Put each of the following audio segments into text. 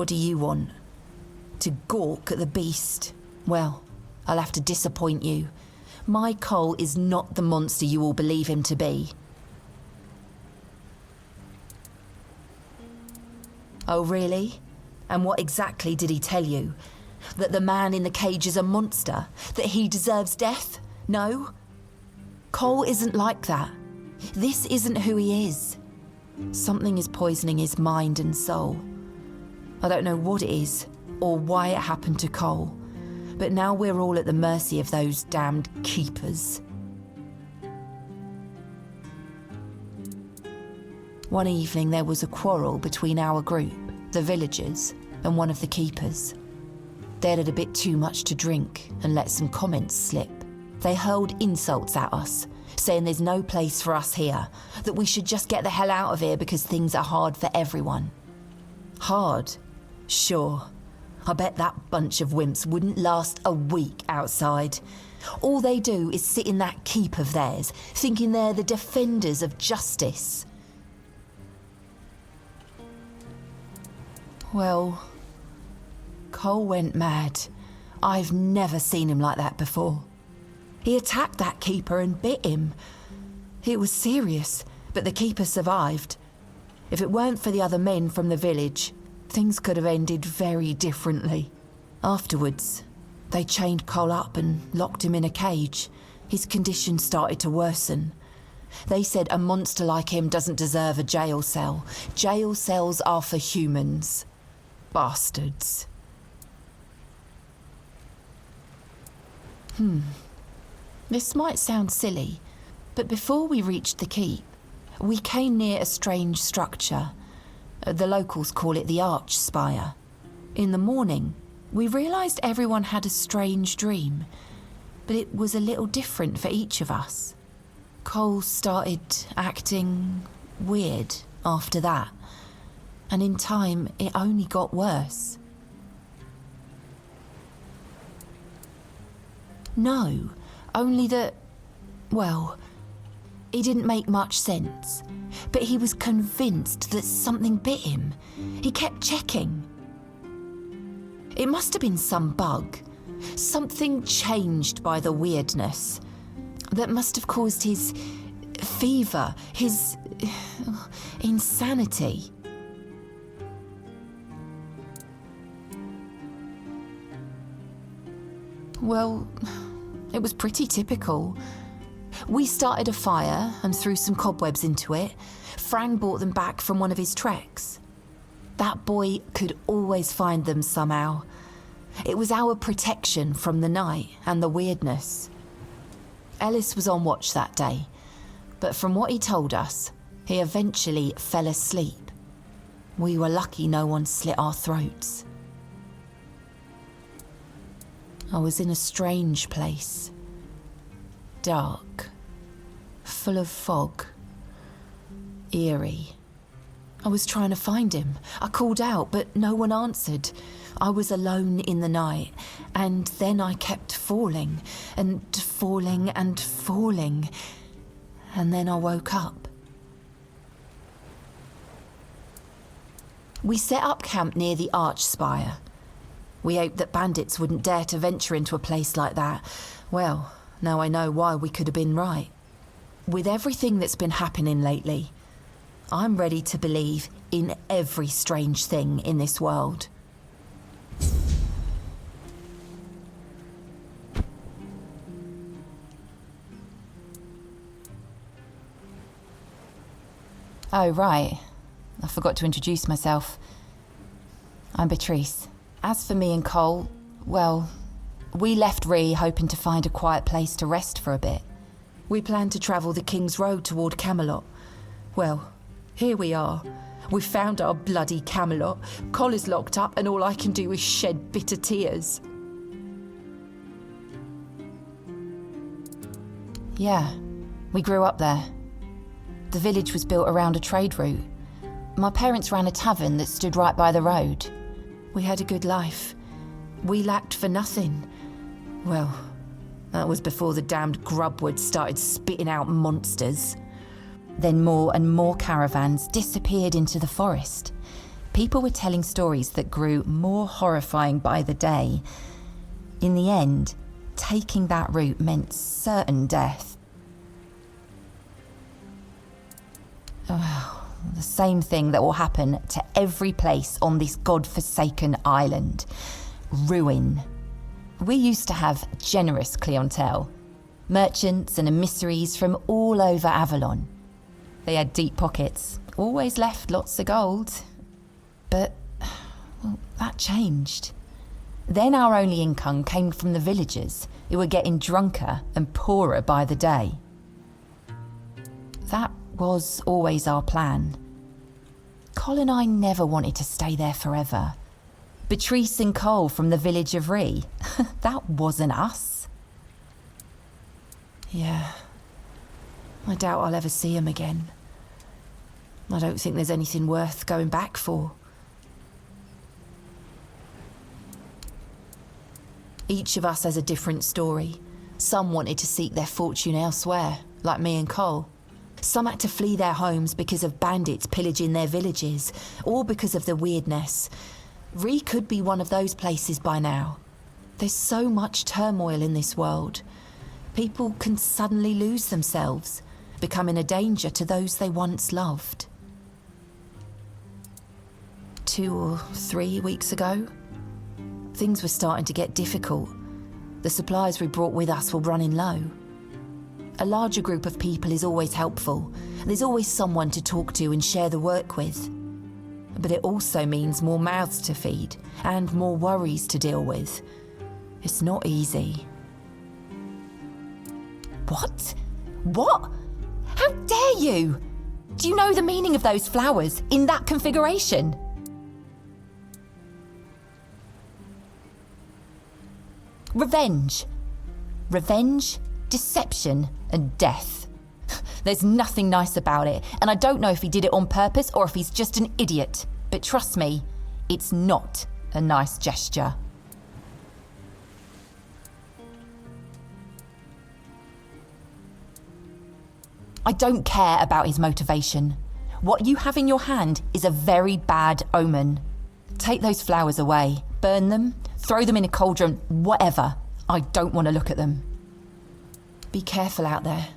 What do you want? To gawk at the beast? Well, I'll have to disappoint you. My Cole is not the monster you all believe him to be. Oh, really? And what exactly did he tell you? That the man in the cage is a monster? That he deserves death? No? Cole isn't like that. This isn't who he is. Something is poisoning his mind and soul. I don't know what it is, or why it happened to Cole, but now we're all at the mercy of those damned keepers. One evening there was a quarrel between our group, the villagers, and one of the keepers. They'd had a bit too much to drink and let some comments slip. They hurled insults at us, saying there's no place for us here, that we should just get the hell out of here because things are hard for everyone. Hard? Sure. I bet that bunch of wimps wouldn't last a week outside. All they do is sit in that keep of theirs, thinking they're the defenders of justice. Well, Cole went mad. I've never seen him like that before. He attacked that keeper and bit him. It was serious, but the keeper survived. If it weren't for the other men from the village, things could have ended very differently. Afterwards, they chained Cole up and locked him in a cage. His condition started to worsen. They said a monster like him doesn't deserve a jail cell. Jail cells are for humans. Bastards. This might sound silly, but before we reached the keep, we came near a strange structure. The locals call it the Arch Spire. In the morning, we realised everyone had a strange dream, but it was a little different for each of us. Cole started acting weird after that, and in time it only got worse. No, only that, well, it didn't make much sense, but he was convinced that something bit him. He kept checking. It must have been some bug. Something changed by the weirdness. That must have caused his fever, his insanity. Well, it was pretty typical. We started a fire and threw some cobwebs into it. Frang brought them back from one of his treks. That boy could always find them somehow. It was our protection from the night and the weirdness. Ellis was on watch that day, but from what he told us, he eventually fell asleep. We were lucky no one slit our throats. I was in a strange place. Dark, full of fog, eerie. I was trying to find him. I called out, but no one answered. I was alone in the night, and then I kept falling, and falling, and falling. And then I woke up. We set up camp near the Arch Spire. We hoped that bandits wouldn't dare to venture into a place like that. Well, now I know why we could have been right. With everything that's been happening lately, I'm ready to believe in every strange thing in this world. Oh, right. I forgot to introduce myself. I'm Beatrice. As for me and Cole, well, we left Ree hoping to find a quiet place to rest for a bit. We planned to travel the King's Road toward Camelot. Well, here we are. We've found our bloody Camelot. Cole is locked up and all I can do is shed bitter tears. Yeah, we grew up there. The village was built around a trade route. My parents ran a tavern that stood right by the road. We had a good life. We lacked for nothing. Well, that was before the damned grubwood started spitting out monsters. Then more and more caravans disappeared into the forest. People were telling stories that grew more horrifying by the day. In the end, taking that route meant certain death. Oh, the same thing that will happen to every place on this god-forsaken island. Ruin. We used to have generous clientele. Merchants and emissaries from all over Avalon. They had deep pockets, always left lots of gold. But, well, that changed. Then our only income came from the villagers, who were getting drunker and poorer by the day. That was always our plan. Col and I never wanted to stay there forever. Beatrice and Cole from the village of Ree, that wasn't us. Yeah, I doubt I'll ever see him again. I don't think there's anything worth going back for. Each of us has a different story. Some wanted to seek their fortune elsewhere, like me and Cole. Some had to flee their homes because of bandits pillaging their villages, or because of the weirdness. Ree could be one of those places by now. There's so much turmoil in this world. People can suddenly lose themselves, becoming a danger to those they once loved. 2 or 3 weeks ago, things were starting to get difficult. The supplies we brought with us were running low. A larger group of people is always helpful. There's always someone to talk to and share the work with. But it also means more mouths to feed and more worries to deal with. It's not easy. What? What? How dare you? Do you know the meaning of those flowers in that configuration? Revenge. Revenge, deception, and death. There's nothing nice about it, and I don't know if he did it on purpose or if he's just an idiot. But trust me, it's not a nice gesture. I don't care about his motivation. What you have in your hand is a very bad omen. Take those flowers away, burn them, throw them in a cauldron, whatever. I don't want to look at them. Be careful out there.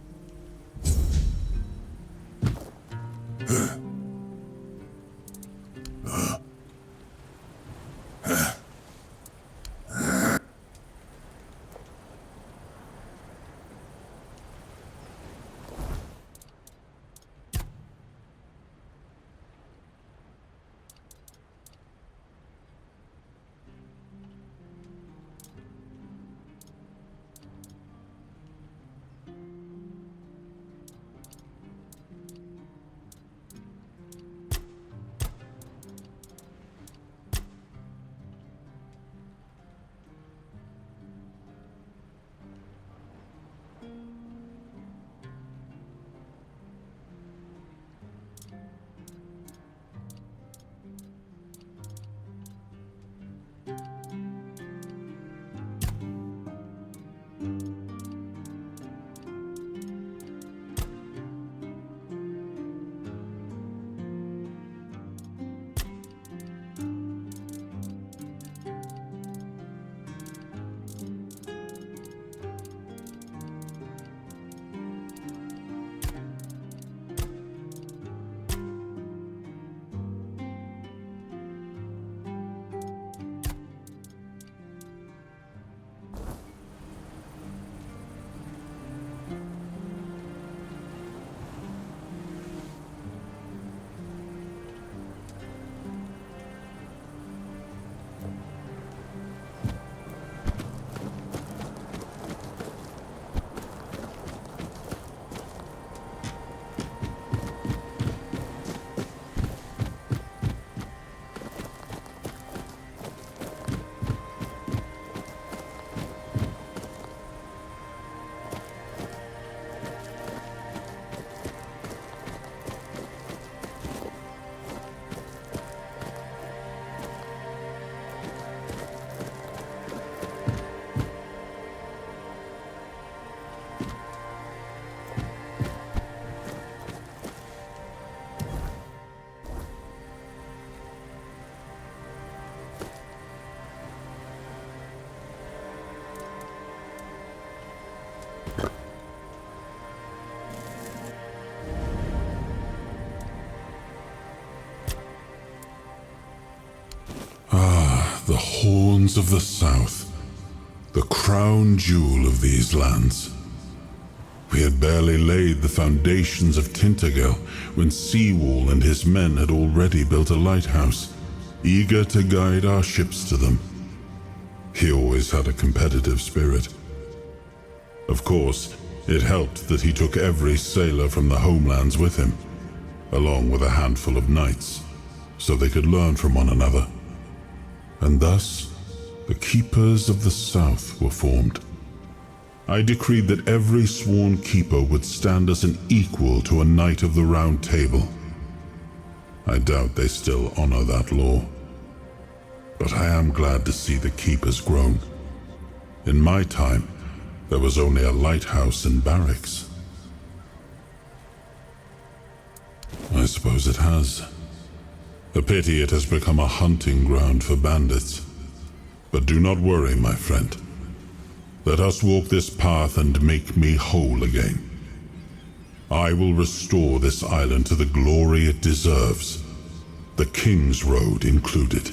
Ruins of the South, the crown jewel of these lands. We had barely laid the foundations of Tintagel when Seawall and his men had already built a lighthouse, eager to guide our ships to them. He always had a competitive spirit. Of course, it helped that he took every sailor from the homelands with him, along with a handful of knights, so they could learn from one another. And thus, the Keepers of the South were formed. I decreed that every sworn keeper would stand as an equal to a Knight of the Round Table. I doubt they still honor that law. But I am glad to see the keepers grown. In my time, there was only a lighthouse and barracks. I suppose it has. A pity it has become a hunting ground for bandits. But do not worry, my friend. Let us walk this path and make me whole again. I will restore this island to the glory it deserves, the King's Road included.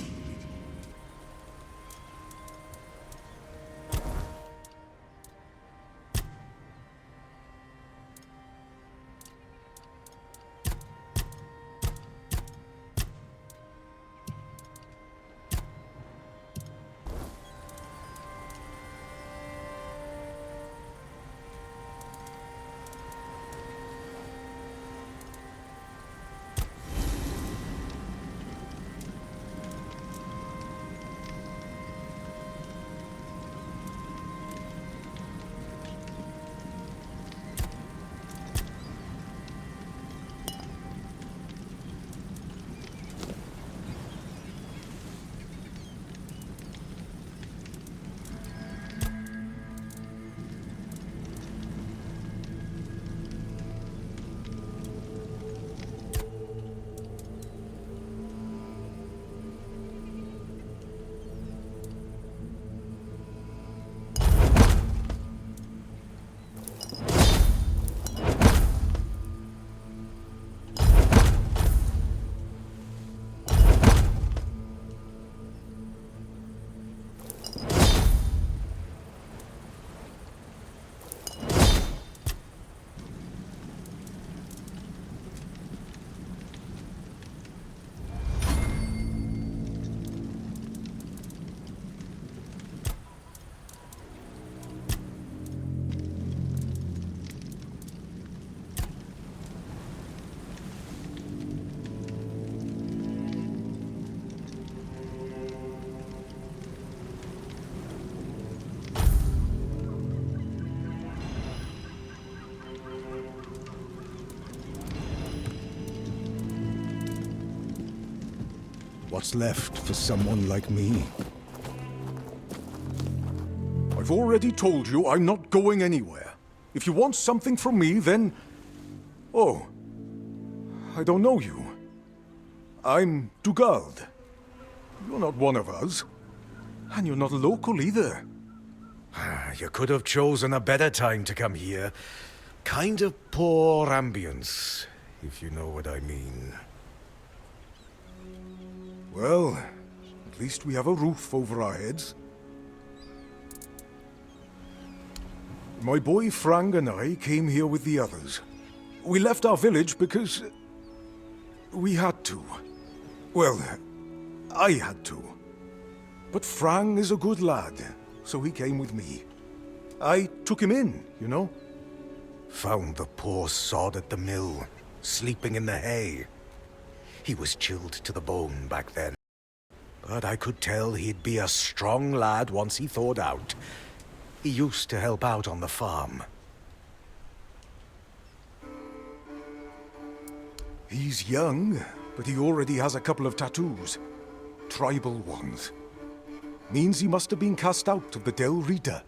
What's left for someone like me? I've already told you I'm not going anywhere. If you want something from me, then... Oh, I don't know you. I'm Dugald. You're not one of us. And you're not local either. You could have chosen a better time to come here. Kind of poor ambience, if you know what I mean. Well, at least we have a roof over our heads. My boy Frang and I came here with the others. We left our village because... we had to. Well, I had to. But Frang is a good lad, so he came with me. I took him in, you know? Found the poor sod at the mill, sleeping in the hay. He was chilled to the bone back then. But I could tell he'd be a strong lad once he thawed out. He used to help out on the farm. He's young, but he already has a couple of tattoos. Tribal ones. Means he must have been cast out of the Del Rita.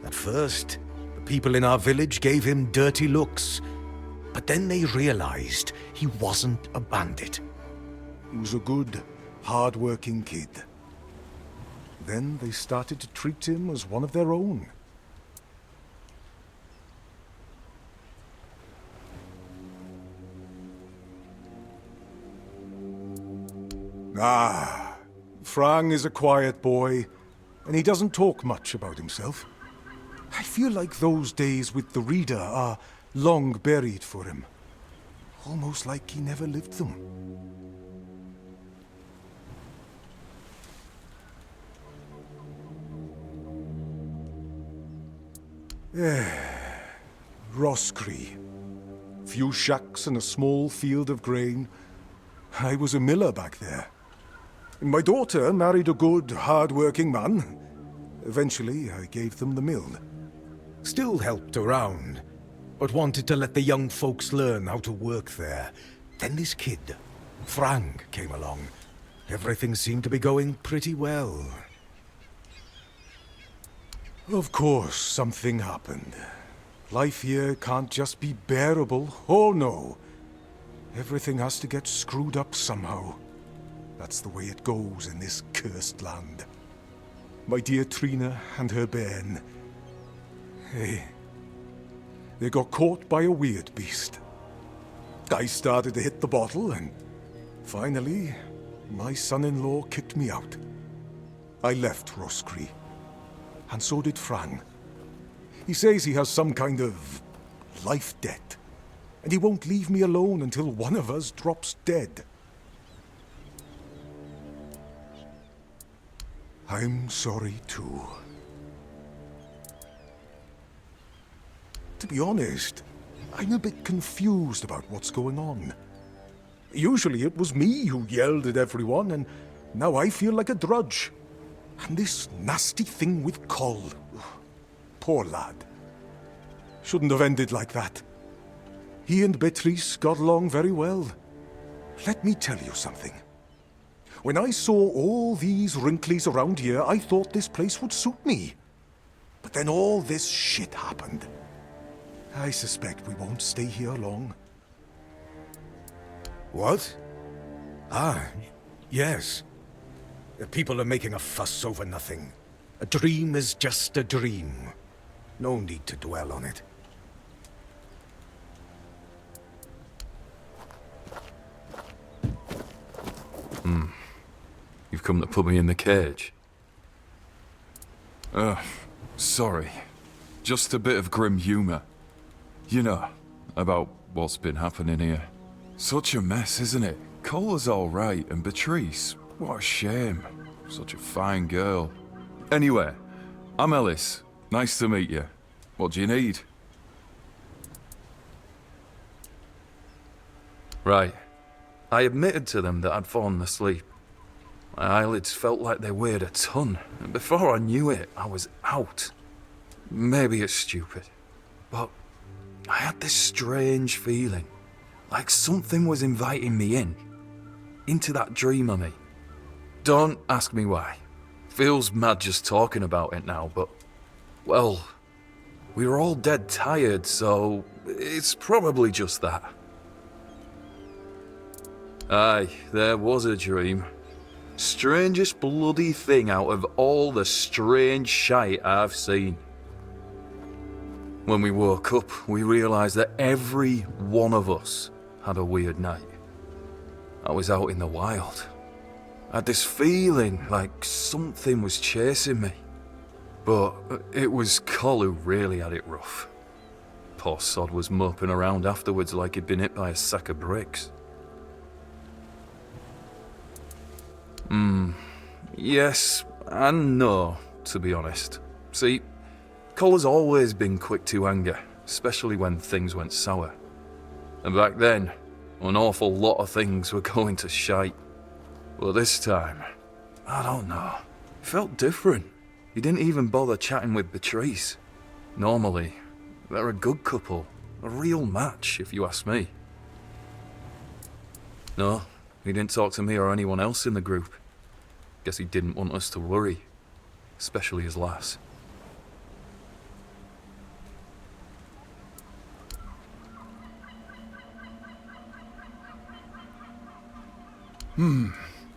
At first, the people in our village gave him dirty looks. But then they realized he wasn't a bandit. He was a good, hard-working kid. Then they started to treat him as one of their own. Ah, Frang is a quiet boy, and he doesn't talk much about himself. I feel like those days with the Reader are long buried for him. Almost like he never lived them. Roscree. Few shacks and a small field of grain. I was a miller back there. My daughter married a good, hard-working man. Eventually, I gave them the mill. Still helped around, but wanted to let the young folks learn how to work there. Then this kid, Frank, came along. Everything seemed to be going pretty well. Of course, something happened. Life here can't just be bearable. Oh no. Everything has to get screwed up somehow. That's the way it goes in this cursed land. My dear Trina and her bairn. They got caught by a weird beast. I started to hit the bottle and finally, my son-in-law kicked me out. I left Roscree. And so did Fran. He says he has some kind of life debt. And he won't leave me alone until one of us drops dead. I'm sorry too. To be honest, I'm a bit confused about what's going on. Usually it was me who yelled at everyone, and now I feel like a drudge. And this nasty thing with Col. Poor lad. Shouldn't have ended like that. He and Beatrice got along very well. Let me tell you something. When I saw all these wrinklies around here, I thought this place would suit me. But then all this shit happened. I suspect we won't stay here long. What? Yes. People are making a fuss over nothing. A dream is just a dream. No need to dwell on it. You've come to put me in the cage. Sorry. Just a bit of grim humor. You know, about what's been happening here. Such a mess, isn't it? Cola's all right, and Beatrice, what a shame. Such a fine girl. Anyway, I'm Ellis. Nice to meet you. What do you need? Right. I admitted to them that I'd fallen asleep. My eyelids felt like they weighed a ton, and before I knew it, I was out. Maybe it's stupid, but I had this strange feeling, like something was inviting me into that dream of me. Don't ask me why. Feels mad just talking about it now, but, well, we were all dead tired, so it's probably just that. Aye, there was a dream. Strangest bloody thing out of all the strange shite I've seen. When we woke up, we realised that every one of us had a weird night. I was out in the wild. I had this feeling like something was chasing me. But it was Col who really had it rough. Poor sod was moping around afterwards like he'd been hit by a sack of bricks. Yes and no, to be honest. See, Col has always been quick to anger, especially when things went sour. And back then, an awful lot of things were going to shite. But this time, I don't know, it felt different. He didn't even bother chatting with Beatrice. Normally, they're a good couple, a real match, if you ask me. No, he didn't talk to me or anyone else in the group. Guess he didn't want us to worry, especially his lass.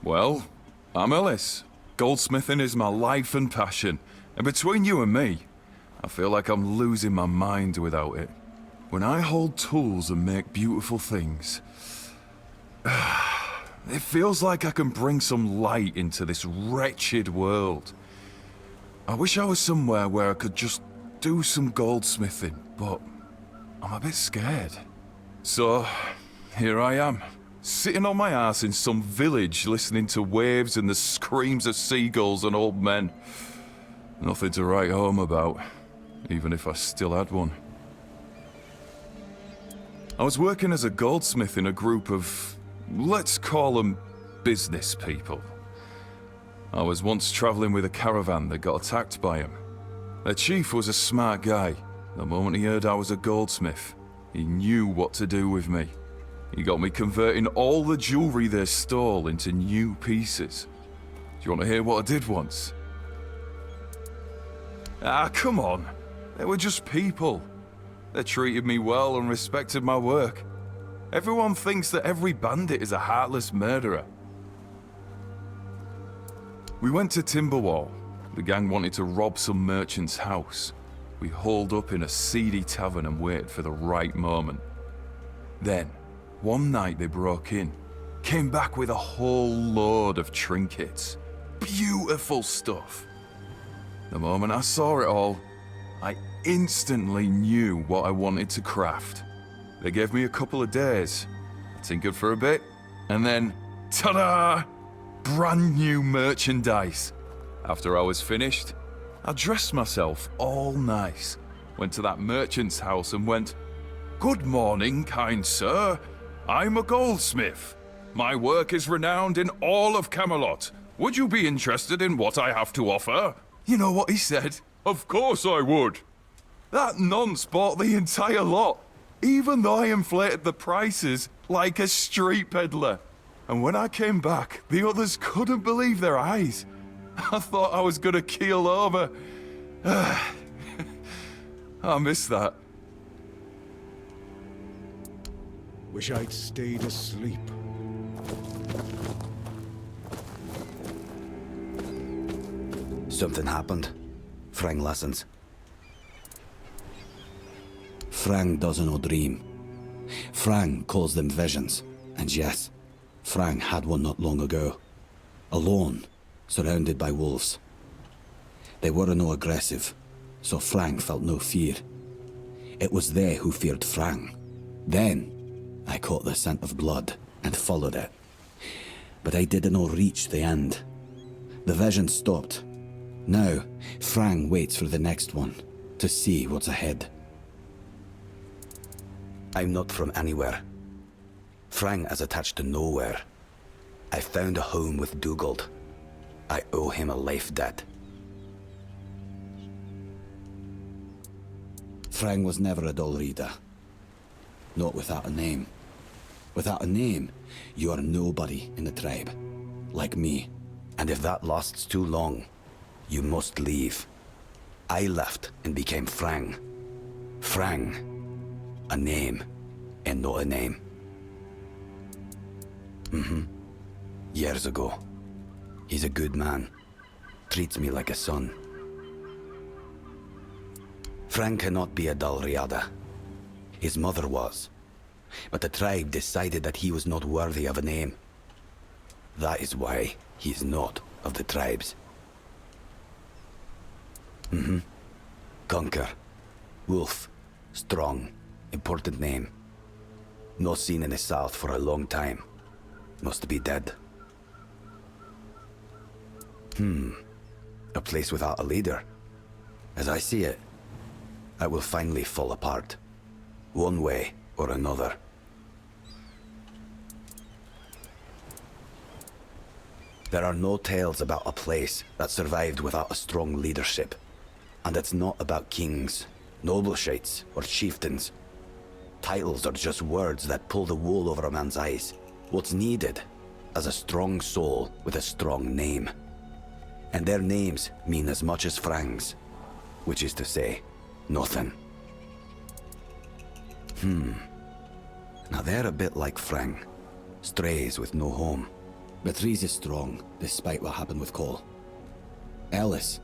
Well, I'm Ellis. Goldsmithing is my life and passion, and between you and me, I feel like I'm losing my mind without it. When I hold tools and make beautiful things, it feels like I can bring some light into this wretched world. I wish I was somewhere where I could just do some goldsmithing, but I'm a bit scared. So, here I am, sitting on my ass in some village listening to waves and the screams of seagulls and old men. Nothing to write home about, even if I still had one. I was working as a goldsmith in a group of, let's call them, business people. I was once travelling with a caravan that got attacked by him. Their chief was a smart guy. The moment he heard I was a goldsmith, he knew what to do with me. He got me converting all the jewellery they stole into new pieces. Do you want to hear what I did once? Ah, come on. They were just people. They treated me well and respected my work. Everyone thinks that every bandit is a heartless murderer. We went to Timberwall. The gang wanted to rob some merchant's house. We holed up in a seedy tavern and waited for the right moment. Then, one night they broke in, came back with a whole load of trinkets. Beautiful stuff. The moment I saw it all, I instantly knew what I wanted to craft. They gave me a couple of days. I tinkered for a bit, and then, ta-da! Brand new merchandise. After I was finished, I dressed myself all nice, went to that merchant's house and went, "Good morning, kind sir. I'm a goldsmith. My work is renowned in all of Camelot. Would you be interested in what I have to offer?" You know what he said? "Of course I would." That nonce bought the entire lot, even though I inflated the prices like a street peddler. And when I came back, the others couldn't believe their eyes. I thought I was gonna keel over. I miss that. Wish I'd stayed asleep. Something happened. Frang listens. Frang doesn't know dream. Frang calls them visions. And yes, Frang had one not long ago. Alone, surrounded by wolves. They were no aggressive, so Frang felt no fear. It was they who feared Frang. Then, I caught the scent of blood and followed it. But I did not reach the end. The vision stopped. Now, Frang waits for the next one, to see what's ahead. I'm not from anywhere. Frang is attached to nowhere. I found a home with Dugald. I owe him a life debt. Frang was never a dull reader. Not without a name. Without a name, you are nobody in the tribe. Like me. And if that lasts too long, you must leave. I left and became Frang. Frang. A name, and not a name. Years ago. He's a good man. Treats me like a son. Frang cannot be a dull riada. His mother was. But the tribe decided that he was not worthy of a name. That is why he is not of the tribes. Conquer. Wolf. Strong. Important name. Not seen in the south for a long time. Must be dead. A place without a leader. As I see it, I will finally fall apart. One way or another. There are no tales about a place that survived without a strong leadership. And it's not about kings, nobleshites, or chieftains. Titles are just words that pull the wool over a man's eyes. What's needed is a strong soul with a strong name. And their names mean as much as Frang's, which is to say, nothing. Now they're a bit like Frang, strays with no home. But Reese is strong, despite what happened with Cole. Ellis,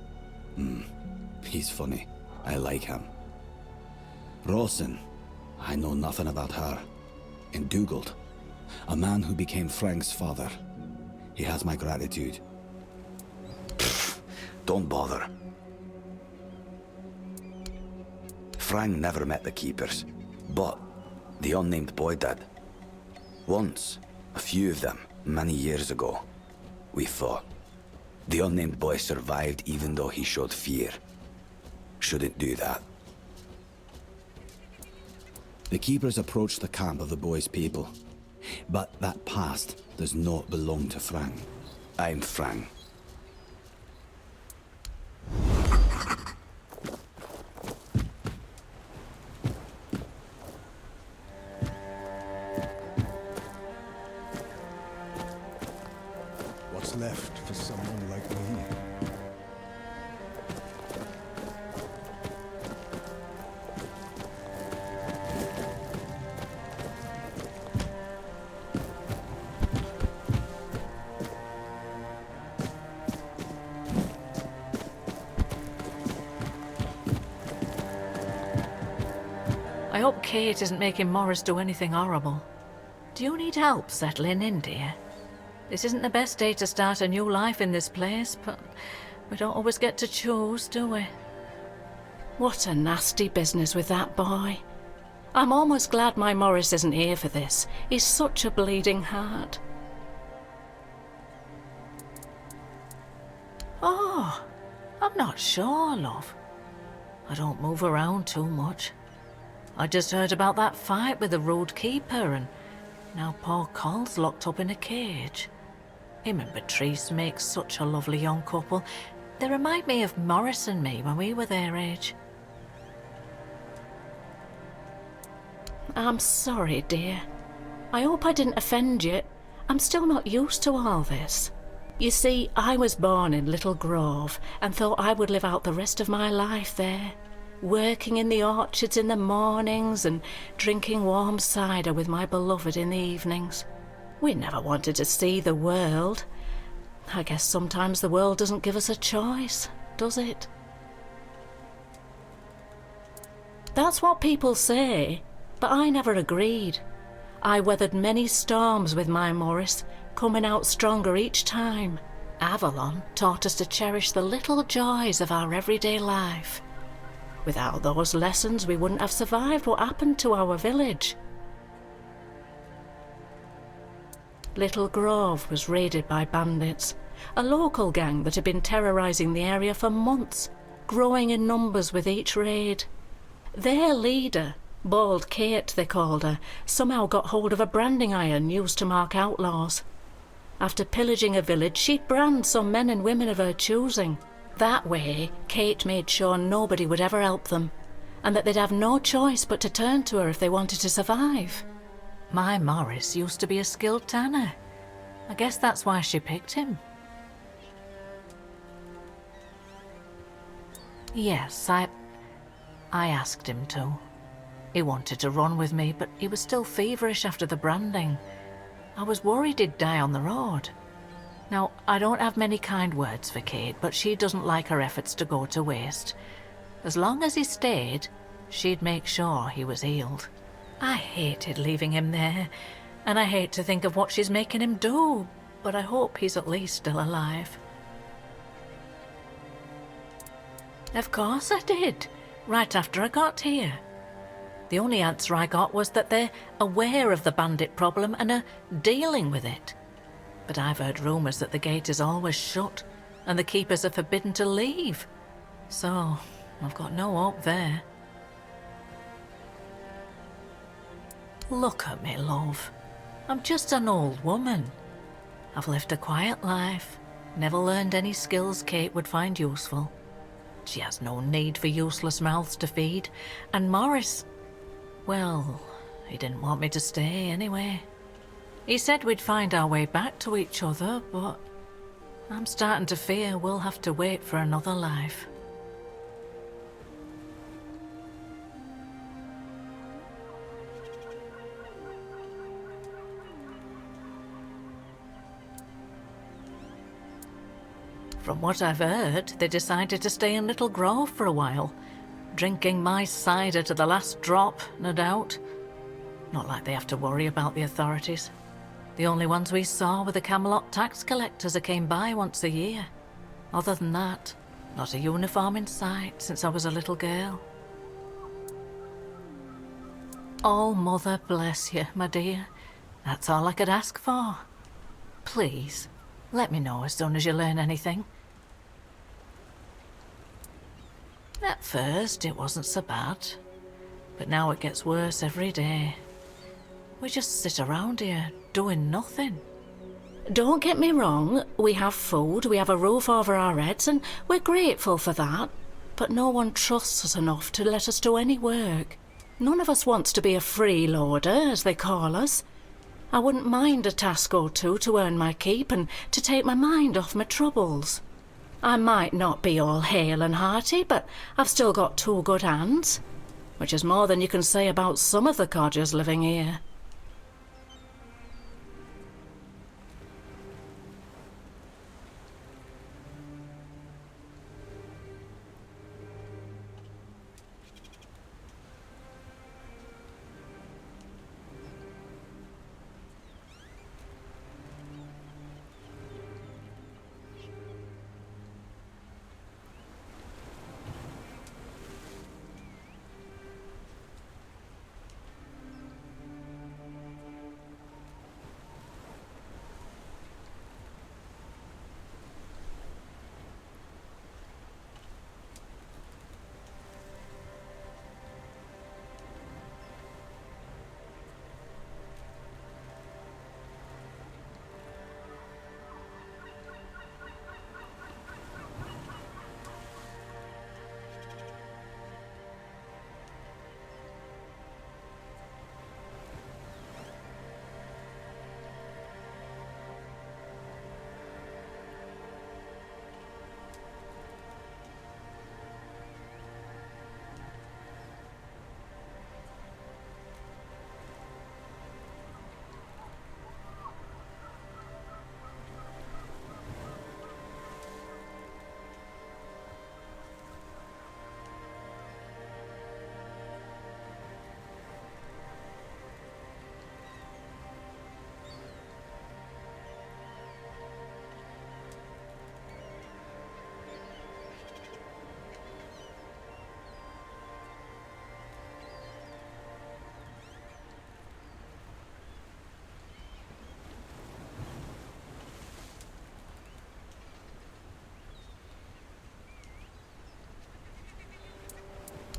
he's funny. I like him. Rawson, I know nothing about her. And Dugald, a man who became Frank's father. He has my gratitude. Don't bother. Frang never met the keepers, but the unnamed boy did. Once, a few of them, many years ago, we fought. The unnamed boy survived even though he showed fear. Shouldn't do that. The keepers approached the camp of the boy's people, but that past does not belong to Frang. I'm Frang. What's left for someone like me? I hope Kate isn't making Morris do anything horrible. Do you need help settling in, dear? This isn't the best day to start a new life in this place, but we don't always get to choose, do we? What a nasty business with that boy. I'm almost glad my Morris isn't here for this. He's such a bleeding heart. Oh, I'm not sure, love. I don't move around too much. I just heard about that fight with the rude keeper, and now poor Cole's locked up in a cage. Him and Patrice make such a lovely young couple. They remind me of Morris and me when we were their age. I'm sorry, dear. I hope I didn't offend you. I'm still not used to all this. You see, I was born in Little Grove and thought I would live out the rest of my life there, working in the orchards in the mornings and drinking warm cider with my beloved in the evenings. We never wanted to see the world. I guess sometimes the world doesn't give us a choice, does it? That's what people say, but I never agreed. I weathered many storms with my Morris, coming out stronger each time. Avalon taught us to cherish the little joys of our everyday life. Without those lessons, we wouldn't have survived what happened to our village. Little Grove was raided by bandits, a local gang that had been terrorising the area for months, growing in numbers with each raid. Their leader, Bald Kate they called her, somehow got hold of a branding iron used to mark outlaws. After pillaging a village, she'd brand some men and women of her choosing. That way, Kate made sure nobody would ever help them, and that they'd have no choice but to turn to her if they wanted to survive. My Morris used to be a skilled tanner. I guess that's why she picked him. Yes, I asked him to. He wanted to run with me, but he was still feverish after the branding. I was worried he'd die on the road. Now, I don't have many kind words for Kate, but she doesn't like her efforts to go to waste. As long as he stayed, she'd make sure he was healed. I hated leaving him there, and I hate to think of what she's making him do, but I hope he's at least still alive. Of course I did, right after I got here. The only answer I got was that they're aware of the bandit problem and are dealing with it. But I've heard rumours that the gate is always shut and the keepers are forbidden to leave. So, I've got no hope there. Look at me, love. I'm just an old woman. I've lived a quiet life, never learned any skills Kate would find useful. She has no need for useless mouths to feed, and Morris, well, he didn't want me to stay anyway. He said we'd find our way back to each other, but I'm starting to fear we'll have to wait for another life. From what I've heard, they decided to stay in Little Grove for a while, drinking my cider to the last drop, no doubt. Not like they have to worry about the authorities. The only ones we saw were the Camelot tax collectors who came by once a year. Other than that, not a uniform in sight since I was a little girl. Oh, Mother bless you, my dear. That's all I could ask for. Please, let me know as soon as you learn anything. At first, it wasn't so bad, but now it gets worse every day. We just sit around here, doing nothing. Don't get me wrong, we have food, we have a roof over our heads, and we're grateful for that. But no one trusts us enough to let us do any work. None of us wants to be a freeloader, as they call us. I wouldn't mind a task or two to earn my keep and to take my mind off my troubles. I might not be all hale and hearty, but I've still got 2 good hands, which is more than you can say about some of the codgers living here.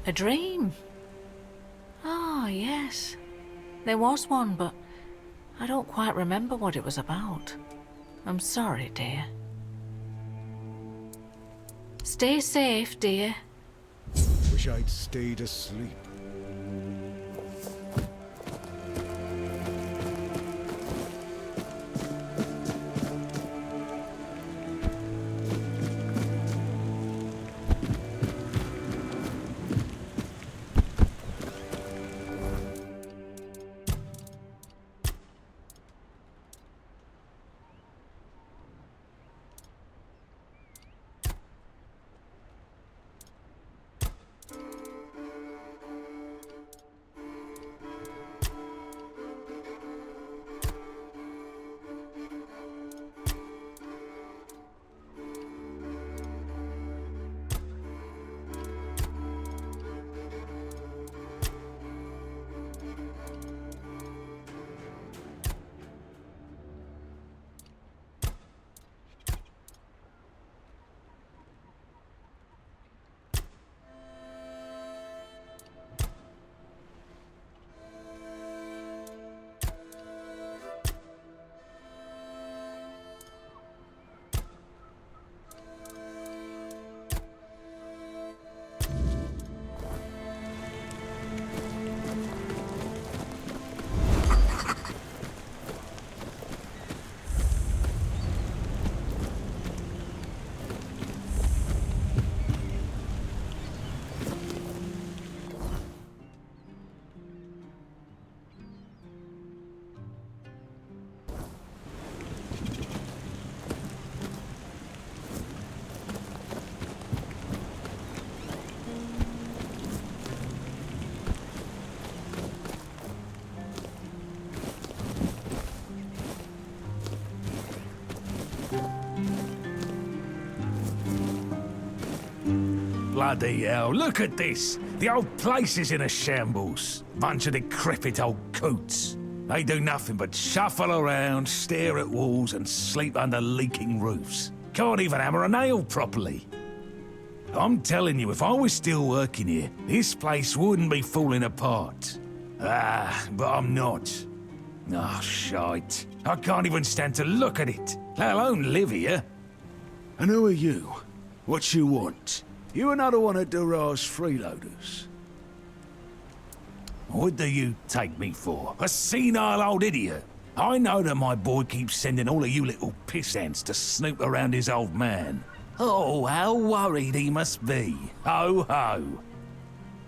A dream? Ah, yes. There was one, but I don't quite remember what it was about. I'm sorry, dear. Stay safe, dear. Wish I'd stayed asleep. Bloody hell, look at this! The old place is in a shambles. Bunch of decrepit old coots. They do nothing but shuffle around, stare at walls, and sleep under leaking roofs. Can't even hammer a nail properly. I'm telling you, if I was still working here, this place wouldn't be falling apart. But I'm not. Oh, shite. I can't even stand to look at it, let alone live here. And who are you? What you want? You another one of Durar's freeloaders? What do you take me for? A senile old idiot? I know that my boy keeps sending all of you little pissants to snoop around his old man. Oh, how worried he must be. Ho ho.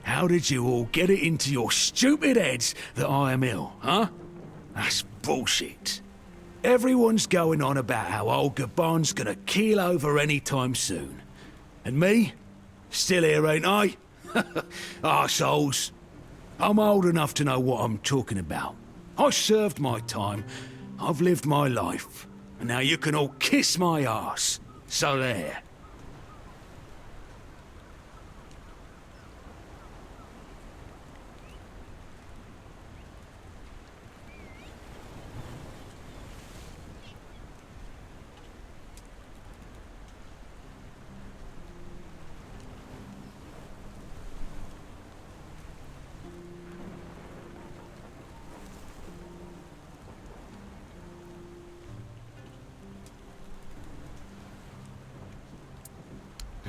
How did you all get it into your stupid heads that I am ill, huh? That's bullshit. Everyone's going on about how old Gabon's gonna keel over any time soon. And me? Still here, ain't I? Arseholes. I'm old enough to know what I'm talking about. I served my time. I've lived my life. And now you can all kiss my arse. So there.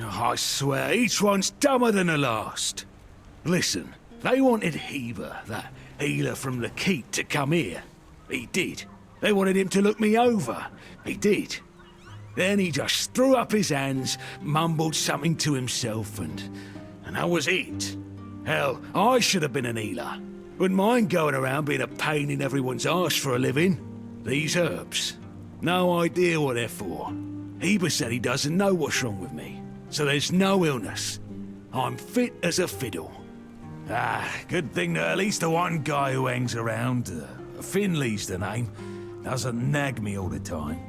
I swear, each one's dumber than the last. Listen, they wanted Heber, that healer from the keep, to come here. He did. They wanted him to look me over. He did. Then he just threw up his hands, mumbled something to himself, and that was it. Hell, I should have been an healer. Wouldn't mind going around being a pain in everyone's arse for a living. These herbs. No idea what they're for. Heber said he doesn't know what's wrong with me. So there's no illness. I'm fit as a fiddle. Good thing that at least the one guy who hangs around, Finley's the name, doesn't nag me all the time.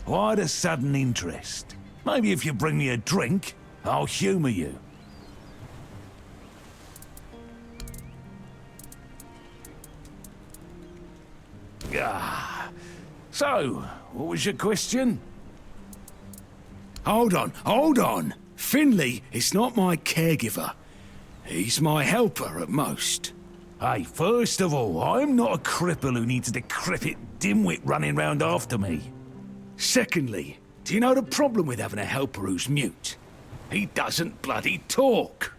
Why the sudden interest? Maybe if you bring me a drink, I'll humour you. So, what was your question? Hold on. Finley is not my caregiver. He's my helper at most. Hey, first of all, I'm not a cripple who needs a decrepit dimwit running round after me. Secondly, do you know the problem with having a helper who's mute? He doesn't bloody talk.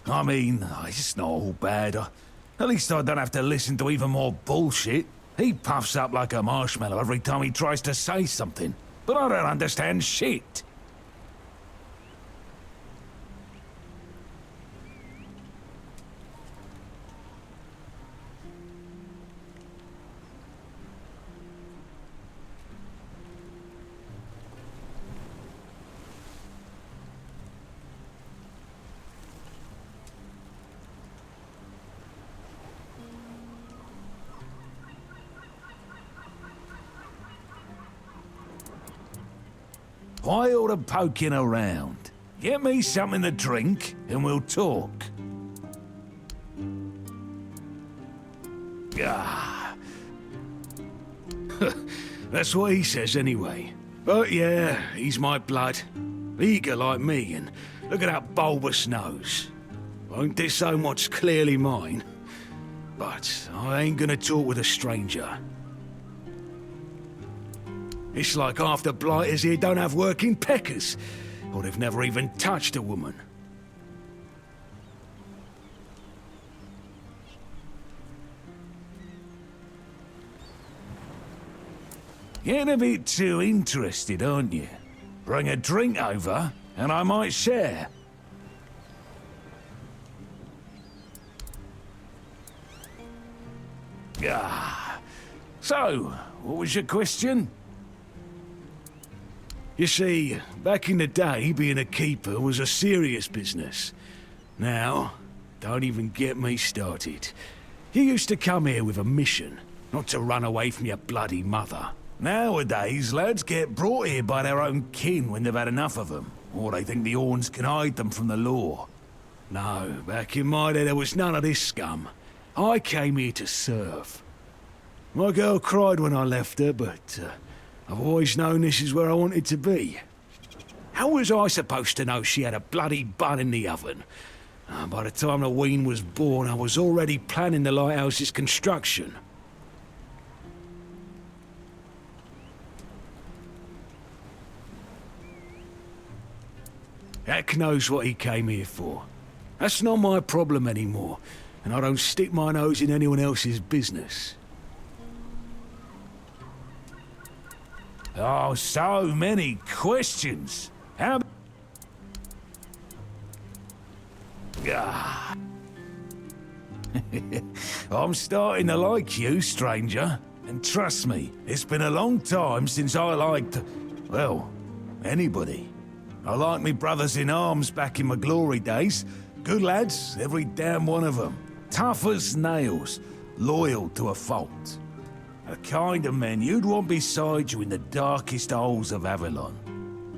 I mean, it's not all bad. At least I don't have to listen to even more bullshit. He puffs up like a marshmallow every time he tries to say something. But I don't understand shit. Why all the poking around? Get me something to drink and we'll talk. That's what he says anyway. But yeah, he's my blood. Eager like me, and look at that bulbous nose. Won't disown what's clearly mine. But I ain't gonna talk with a stranger. It's like half the blighters here don't have working peckers, or they've never even touched a woman. Getting a bit too interested, aren't you? Bring a drink over, and I might share. So, what was your question? You see, back in the day, being a keeper was a serious business. Now, don't even get me started. You used to come here with a mission, not to run away from your bloody mother. Nowadays, lads get brought here by their own kin when they've had enough of them, or they think the Orns can hide them from the law. No, back in my day there was none of this scum. I came here to serve. My girl cried when I left her, but I've always known this is where I wanted to be. How was I supposed to know she had a bloody bun in the oven? By the time the wean was born, I was already planning the lighthouse's construction. Heck knows what he came here for. That's not my problem anymore, and I don't stick my nose in anyone else's business. Oh, so many questions. How... Ah. I'm starting to like you, stranger. And trust me, it's been a long time since I liked, well, anybody. I liked me brothers in arms back in my glory days. Good lads, every damn one of them. Tough as nails, loyal to a fault. The kind of men you'd want beside you in the darkest holes of Avalon.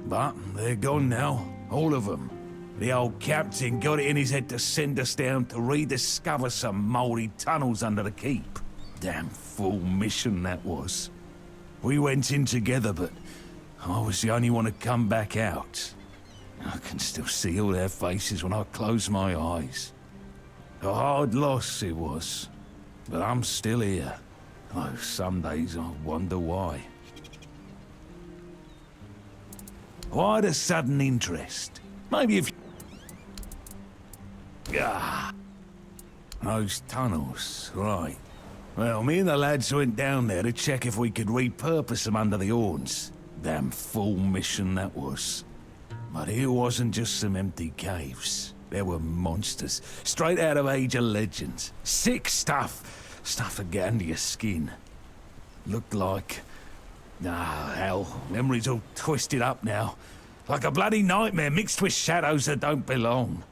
But they're gone now, all of them. The old captain got it in his head to send us down to rediscover some mouldy tunnels under the keep. Damn fool mission that was. We went in together, but I was the only one to come back out. I can still see all their faces when I close my eyes. A hard loss it was, but I'm still here. Though some days I wonder why. Why the sudden interest? Maybe if... Ah, those tunnels, right. Well, me and the lads went down there to check if we could repurpose them under the Orns. Damn fool mission that was. But here wasn't just some empty caves. There were monsters, straight out of Age of Legends. Sick stuff. Stuff to get under your skin. Looked like... Ah, hell, memory's all twisted up now. Like a bloody nightmare mixed with shadows that don't belong.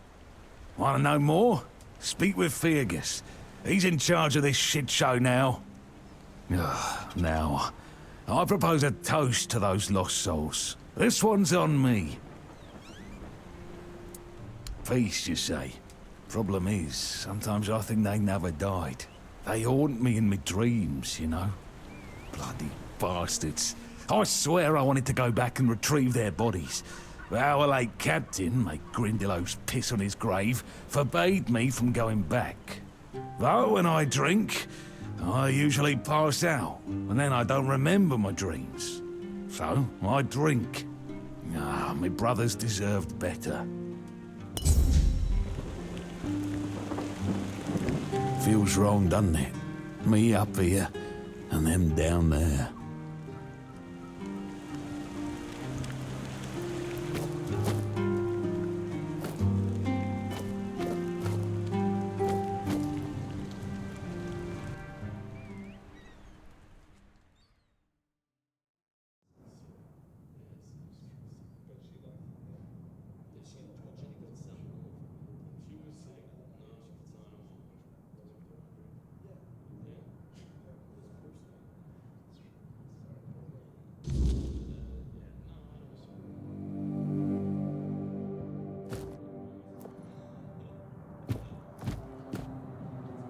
Want to know more? Speak with Fergus. He's in charge of this shit show now. Now, I propose a toast to those lost souls. This one's on me. Feast, you say? Problem is, sometimes I think they never died. They haunt me in my dreams, you know? Bloody bastards. I swear I wanted to go back and retrieve their bodies. But our late captain, make Grindelows piss on his grave, forbade me from going back. Though when I drink, I usually pass out, and then I don't remember my dreams. So, I drink. Ah, my brothers deserved better. Feels wrong, doesn't it? Me up here, and them down there.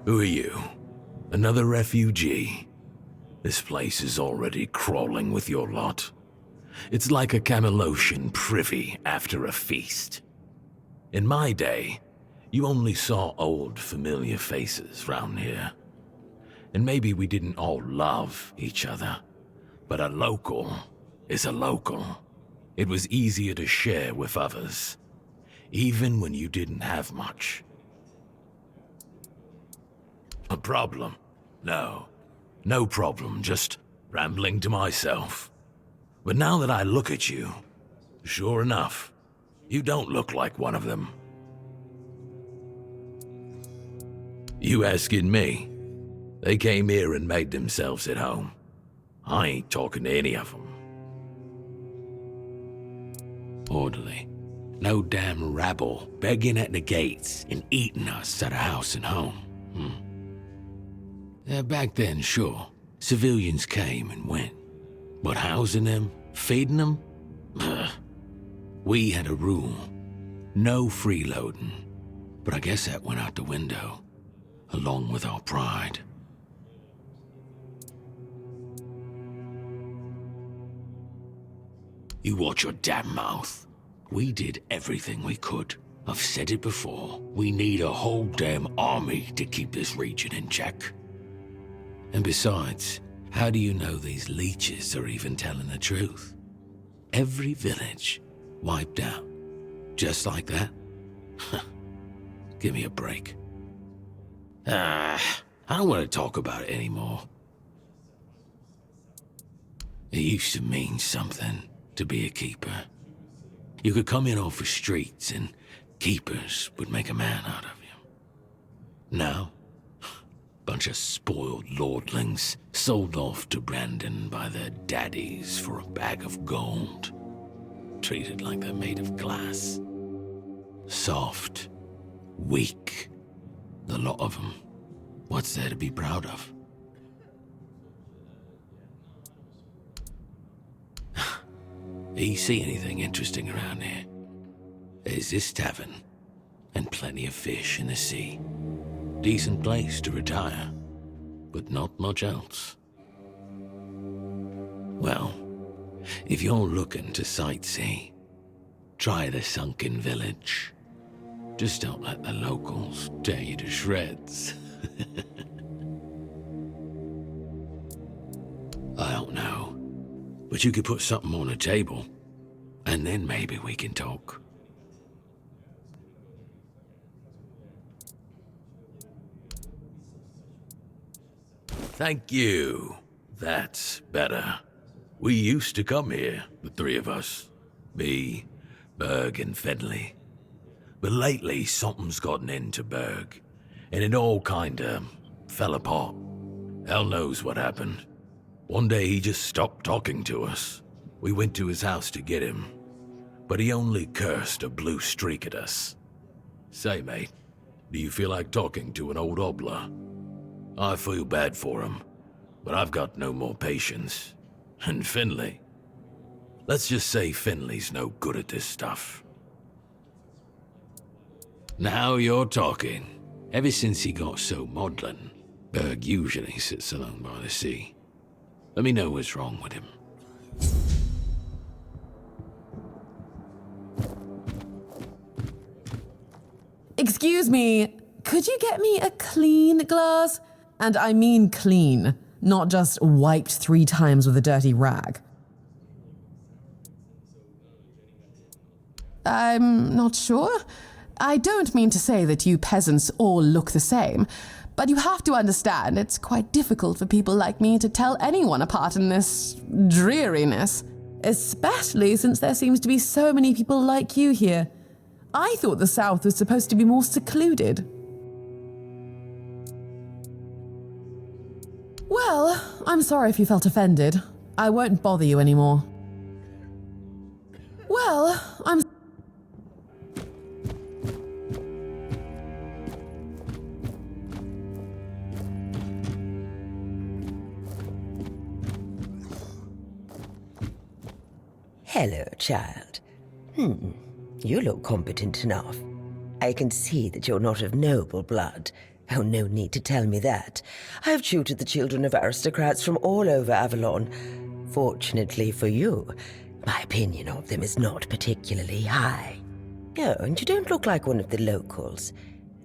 Who are you? Another refugee? This place is already crawling with your lot. It's like a Camelosian privy after a feast. In my day, you only saw old familiar faces round here. And maybe we didn't all love each other, but a local is a local. It was easier to share with others, even when you didn't have much. A problem? No. No problem, just rambling to myself. But now that I look at you, sure enough, you don't look like one of them. You asking me? They came here and made themselves at home. I ain't talking to any of them. Orderly. No damn rabble begging at the gates and eating us at a house and home. Back then, sure, civilians came and went. But housing them, feeding them? We had a rule. No freeloading. But I guess that went out the window, along with our pride. You watch your damn mouth. We did everything we could. I've said it before. We need a whole damn army to keep this region in check. And besides, how do you know these leeches are even telling the truth? Every village wiped out. Just like that? Give me a break. I don't want to talk about it anymore. It used to mean something to be a keeper. You could come in off the streets and keepers would make a man out of you. Now, bunch of spoiled lordlings sold off to Brandon by their daddies for a bag of gold. Treated like they're made of glass. Soft. Weak. The lot of them. What's there to be proud of? You see anything interesting around here? There's this tavern, and plenty of fish in the sea. Decent place to retire, but not much else. Well, if you're looking to sightsee, try the sunken village. Just don't let the locals tear you to shreds. I don't know, but you could put something on the table, and then maybe we can talk. Thank you. That's better. We used to come here, the three of us. Me, Berg, and Fenley. But lately, something's gotten into Berg, and it all kinda fell apart. Hell knows what happened. One day he just stopped talking to us. We went to his house to get him, but he only cursed a blue streak at us. Say, mate, do you feel like talking to an old obla? I feel bad for him, but I've got no more patience. And Finley? Let's just say Finley's no good at this stuff. Now you're talking. Ever since he got so maudlin, Berg usually sits alone by the sea. Let me know what's wrong with him. Excuse me, could you get me a clean glass? And I mean clean, not just wiped 3 times with a dirty rag. I'm not sure. I don't mean to say that you peasants all look the same, but you have to understand it's quite difficult for people like me to tell anyone apart in this dreariness, especially since there seems to be so many people like you here. I thought the South was supposed to be more secluded. Well, I'm sorry if you felt offended. I won't bother you anymore. Well, I'm... Hello, child. You look competent enough. I can see that you're not of noble blood. Oh, no need to tell me that. I've tutored the children of aristocrats from all over Avalon. Fortunately for you, my opinion of them is not particularly high. Oh, and you don't look like one of the locals.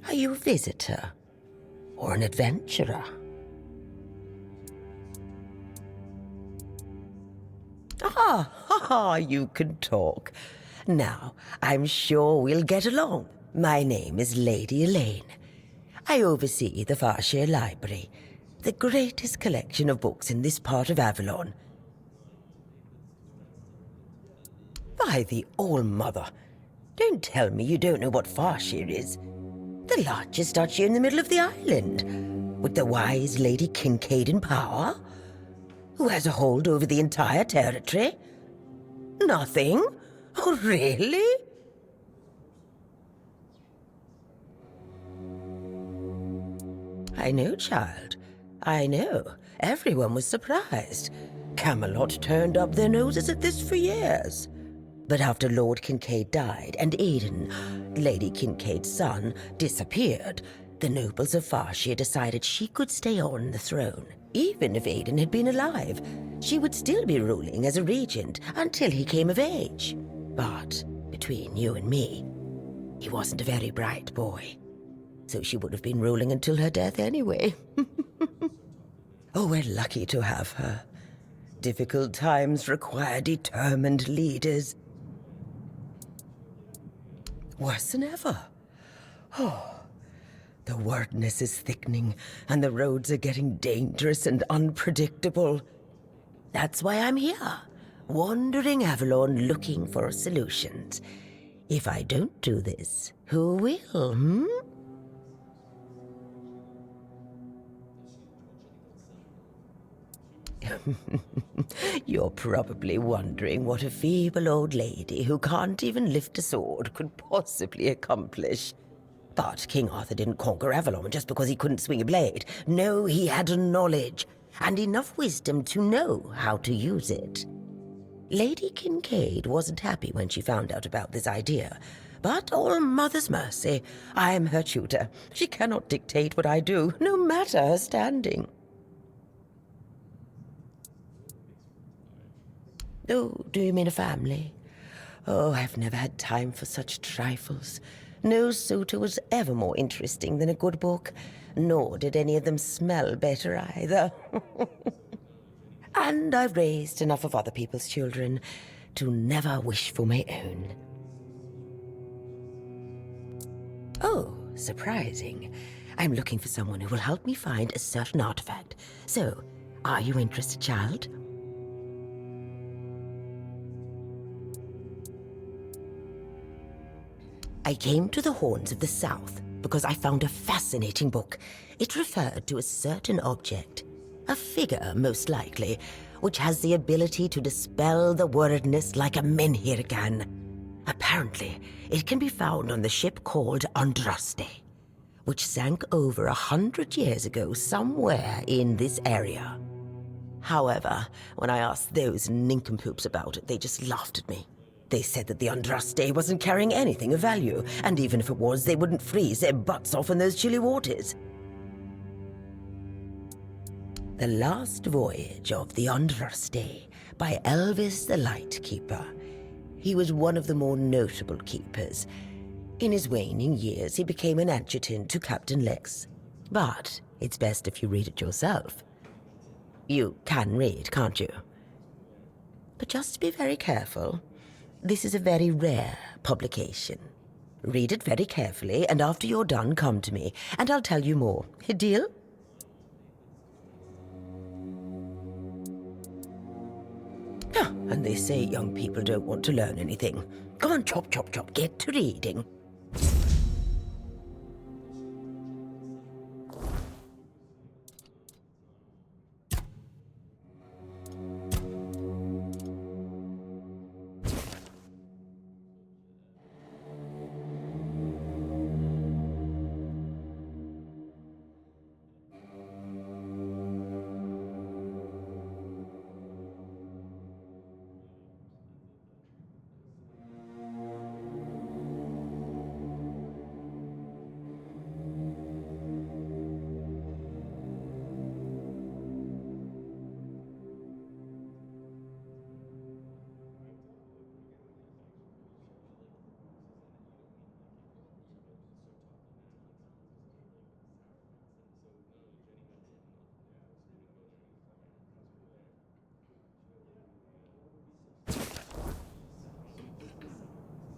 Are you a visitor? Or an adventurer? You can talk. Now, I'm sure we'll get along. My name is Lady Elaine. I oversee the Farshire Library, the greatest collection of books in this part of Avalon. By the All-Mother, don't tell me you don't know what Farshire is. The largest duchy in the middle of the island, with the wise Lady Kincaid in power, who has a hold over the entire territory. Nothing? Oh, really? I know, child. I know. Everyone was surprised. Camelot turned up their noses at this for years. But after Lord Kincaid died and Aidan, Lady Kincaid's son, disappeared, the nobles of Farshire decided she could stay on the throne. Even if Aidan had been alive, she would still be ruling as a regent until he came of age. But between you and me, he wasn't a very bright boy. So she would have been ruling until her death anyway. Oh, we're lucky to have her. Difficult times require determined leaders. Worse than ever. Oh, the wordness is thickening, and the roads are getting dangerous and unpredictable. That's why I'm here, wandering Avalon looking for solutions. If I don't do this, who will, You're probably wondering what a feeble old lady who can't even lift a sword could possibly accomplish. But King Arthur didn't conquer Avalon just because he couldn't swing a blade. No, he had knowledge, and enough wisdom to know how to use it. Lady Kincaid wasn't happy when she found out about this idea. But all mother's mercy, I'm her tutor. She cannot dictate what I do, no matter her standing. Oh, do you mean a family? Oh, I've never had time for such trifles. No suitor was ever more interesting than a good book, nor did any of them smell better either. And I've raised enough of other people's children to never wish for my own. Oh, surprising. I'm looking for someone who will help me find a certain artifact. So, are you interested, child? I came to the Horns of the South because I found a fascinating book. It referred to a certain object, a figure most likely, which has the ability to dispel the wordness like a menhir can. Apparently, it can be found on the ship called Andraste, which sank over 100 years ago somewhere in this area. However, when I asked those nincompoops about it, they just laughed at me. They said that the Andraste wasn't carrying anything of value, and even if it was, they wouldn't freeze their butts off in those chilly waters. The Last Voyage of the Andraste by Elvis the Lightkeeper. He was one of the more notable keepers. In his waning years, he became an adjutant to Captain Lex. But it's best if you read it yourself. You can read, can't you? But just be very careful. This is a very rare publication. Read it very carefully, and after you're done, come to me, and I'll tell you more. A deal? Ah, and they say young people don't want to learn anything. Come on, chop, chop, chop, get to reading.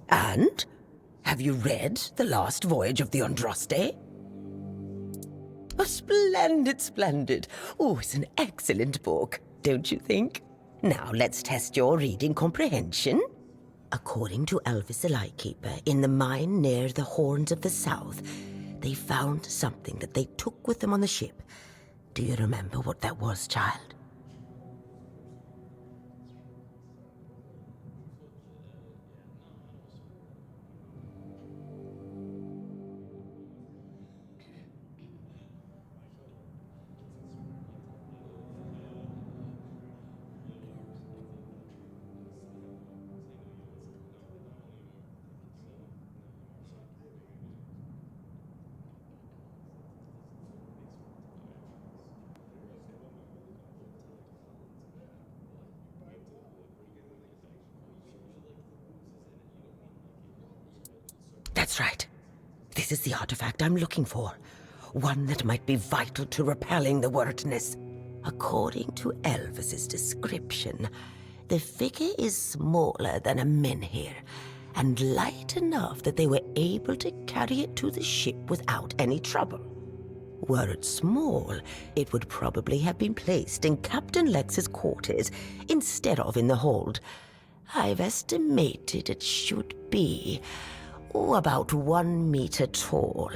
And? Have you read The Last Voyage of the Andraste? Oh, splendid, splendid. Oh, it's an excellent book, don't you think? Now, let's test your reading comprehension. According to Elvis the Lightkeeper, in the mine near the Horns of the South, they found something that they took with them on the ship. Do you remember what that was, child? That's right. This is the artifact I'm looking for. One that might be vital to repelling the wordness. According to Elvis's description, the figure is smaller than a menhir, and light enough that they were able to carry it to the ship without any trouble. Were it small, it would probably have been placed in Captain Lex's quarters instead of in the hold. I've estimated it should be about 1 meter tall.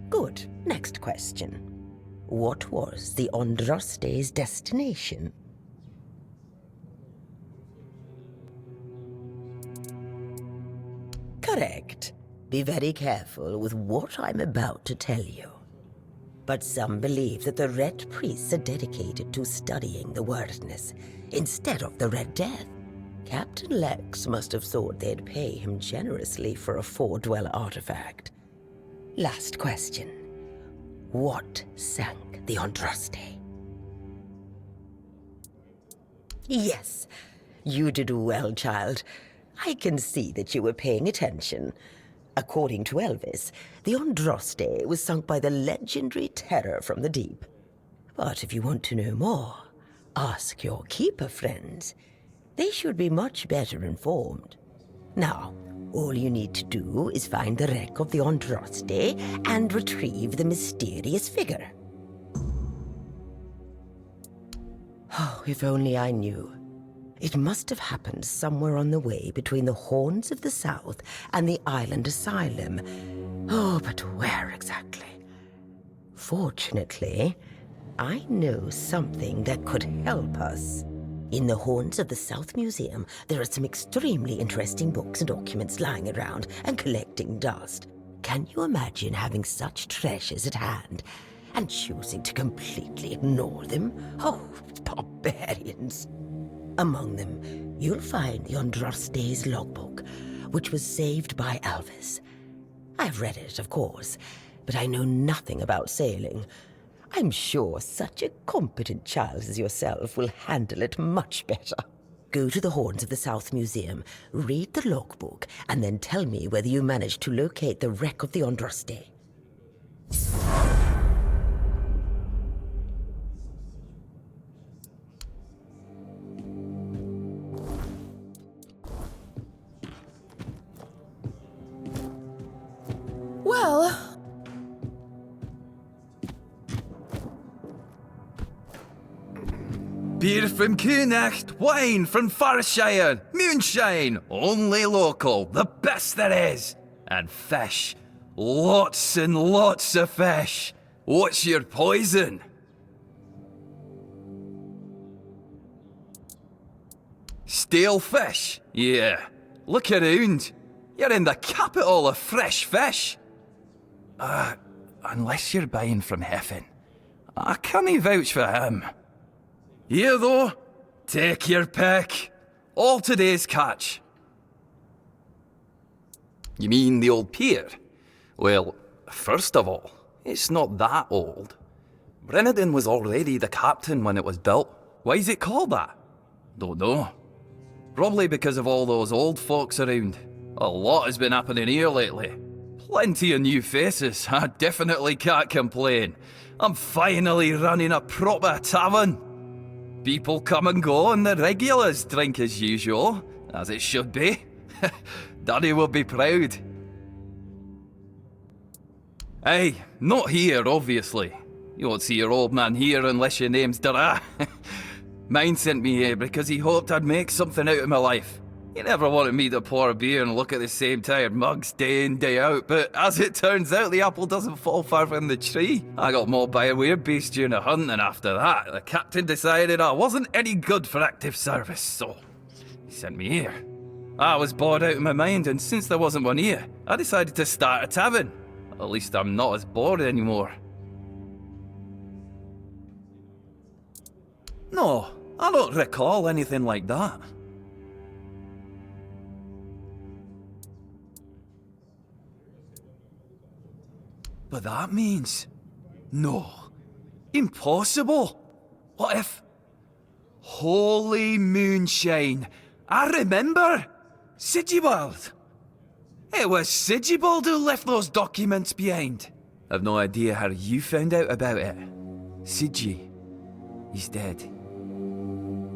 Good. Next question. What was the Andraste's destination? Correct. Be very careful with what I'm about to tell you. But some believe that the Red Priests are dedicated to studying the wordness instead of the Red Death. Captain Lex must have thought they'd pay him generously for a Four-Dweller artifact. Last question. What sank the Andraste? Yes, you did well, child. I can see that you were paying attention. According to Elvis, the Andraste was sunk by the legendary terror from the deep. But if you want to know more, ask your keeper friends. They should be much better informed. Now, all you need to do is find the wreck of the Andraste and retrieve the mysterious figure. Oh, if only I knew. It must have happened somewhere on the way between the Horns of the South and the Island Asylum. Oh, but where exactly? Fortunately, I know something that could help us. In the Horns of the South Museum, there are some extremely interesting books and documents lying around and collecting dust. Can you imagine having such treasures at hand and choosing to completely ignore them? Oh, barbarians. Among them, you'll find the Andraste's logbook, which was saved by Elvis. I've read it, of course, but I know nothing about sailing. I'm sure such a competent child as yourself will handle it much better. Go to the Horns of the South Museum, read the logbook, and then tell me whether you managed to locate the wreck of the Andraste. Well, Beer from Kunacht, wine from Farshire, moonshine, only local, the best there is. And fish, lots and lots of fish. What's your poison? Stale fish? Yeah. Look around. You're in the capital of fresh fish. Unless you're buying from Heffen. I can't vouch for him. Here though, take your pick. All today's catch. You mean the old pier? Well, first of all, it's not that old. Brennadin was already the captain when it was built. Why is it called that? Don't know. Probably because of all those old folks around. A lot has been happening here lately. Plenty of new faces. I definitely can't complain. I'm finally running a proper tavern. People come and go and the regulars drink as usual, as it should be. Daddy will be proud. Hey, not here, obviously. You won't see your old man here unless your name's Dara. Mine sent me here because he hoped I'd make something out of my life. He never wanted me to pour a beer and look at the same tired mugs day in, day out, but as it turns out, the apple doesn't fall far from the tree. I got mauled by a weird beast during a hunt, and after that, the captain decided I wasn't any good for active service, so he sent me here. I was bored out of my mind, and since there wasn't one here, I decided to start a tavern. At least I'm not as bored anymore. No, I don't recall anything like that. But that means... no. Impossible. What if... Holy moonshine. I remember. City World. It was Sigibald who left those documents behind. I've no idea how you found out about it. Sigi, he's dead.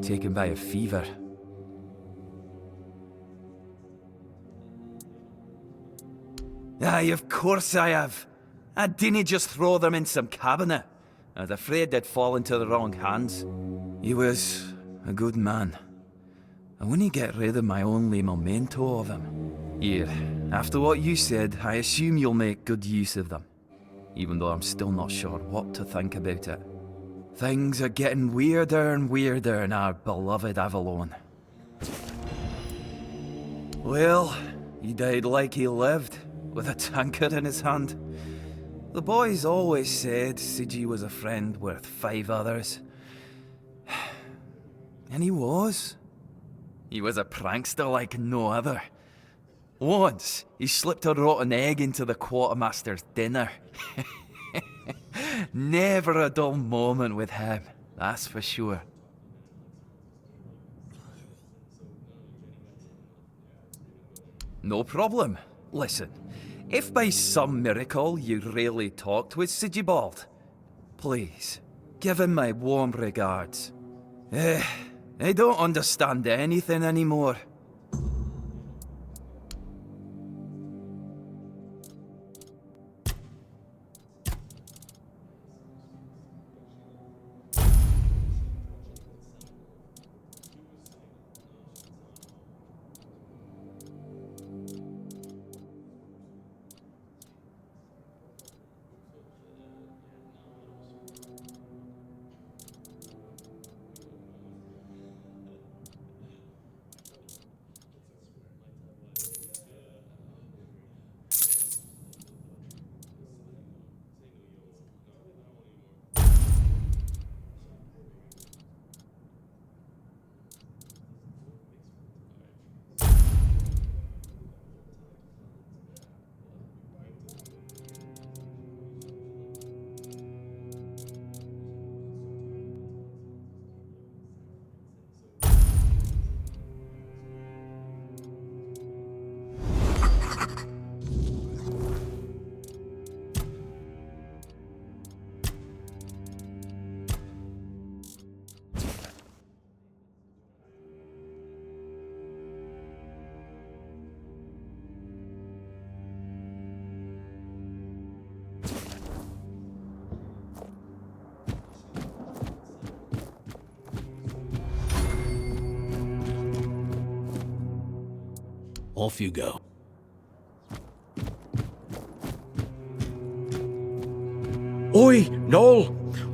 Taken by a fever. Aye, of course I have. I didn't just throw them in some cabinet. I was afraid they'd fall into the wrong hands. He was a good man. I wouldn't get rid of my only memento of him. Here, after what you said, I assume you'll make good use of them. Even though I'm still not sure what to think about it. Things are getting weirder and weirder in our beloved Avalon. Well, he died like he lived, with a tankard in his hand. The boys always said Sigi was a friend worth 5 others. And he was. He was a prankster like no other. Once, he slipped a rotten egg into the quartermaster's dinner. Never a dull moment with him, that's for sure. No problem. Listen, if by some miracle you really talked with Sigibald, please, give him my warm regards. I don't understand anything anymore. Off you go. Oi, Noel!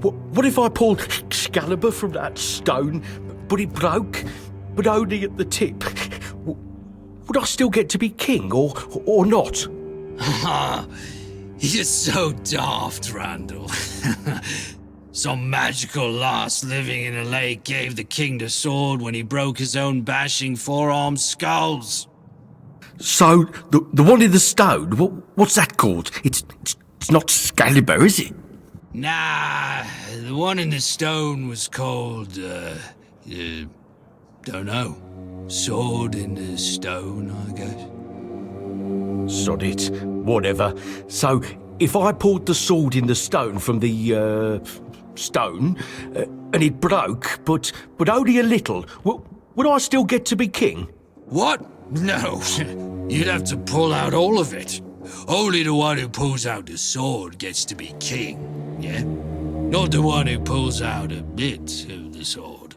What if I pulled Excalibur from that stone, but it broke, but only at the tip? Would I still get to be king, or not? You're so daft, Randall. Some magical lass living in a lake gave the king the sword when he broke his own bashing forearm skulls. So, the one in the stone, what's that called? It's not Excalibur, is it? Nah, the one in the stone was called, don't know. Sword in the stone, I guess. Sod it, whatever. So, if I pulled the sword in the stone from the, stone, and it broke, but only a little, would I still get to be king? What? No, you'd have to pull out all of it. Only the one who pulls out the sword gets to be king, yeah? Not the one who pulls out a bit of the sword.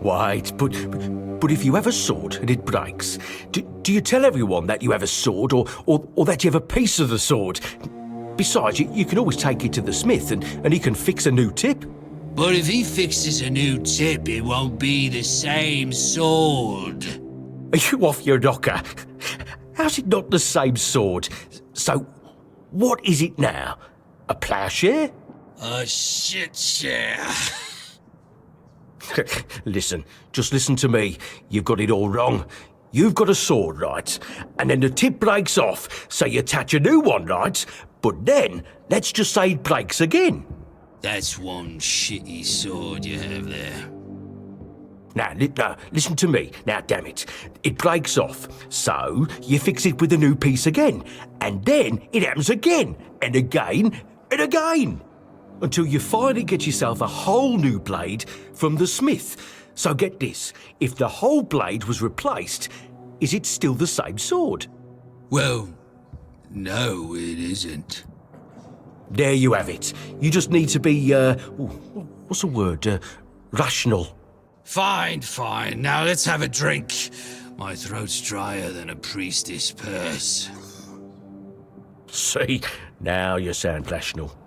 Wait, but if you have a sword and it breaks, do you tell everyone that you have a sword or that you have a piece of the sword? Besides, you can always take it to the smith and he can fix a new tip. But if he fixes a new tip, it won't be the same sword. Are you off your knocker? How's it not the same sword? So, what is it now? A ploughshare? A shit share. Listen, just listen to me. You've got it all wrong. You've got a sword, right? And then the tip breaks off, so you attach a new one, right? But then, let's just say it breaks again. That's one shitty sword you have there. Now, listen to me. Now, damn it. It breaks off. So, you fix it with a new piece again. And then it happens again. And again. And again. Until you finally get yourself a whole new blade from the smith. So get this. If the whole blade was replaced, is it still the same sword? Well, no, it isn't. There you have it. You just need to be, what's the word? Rational. Fine. Now let's have a drink. My throat's drier than a priestess purse. See, now you sound rational.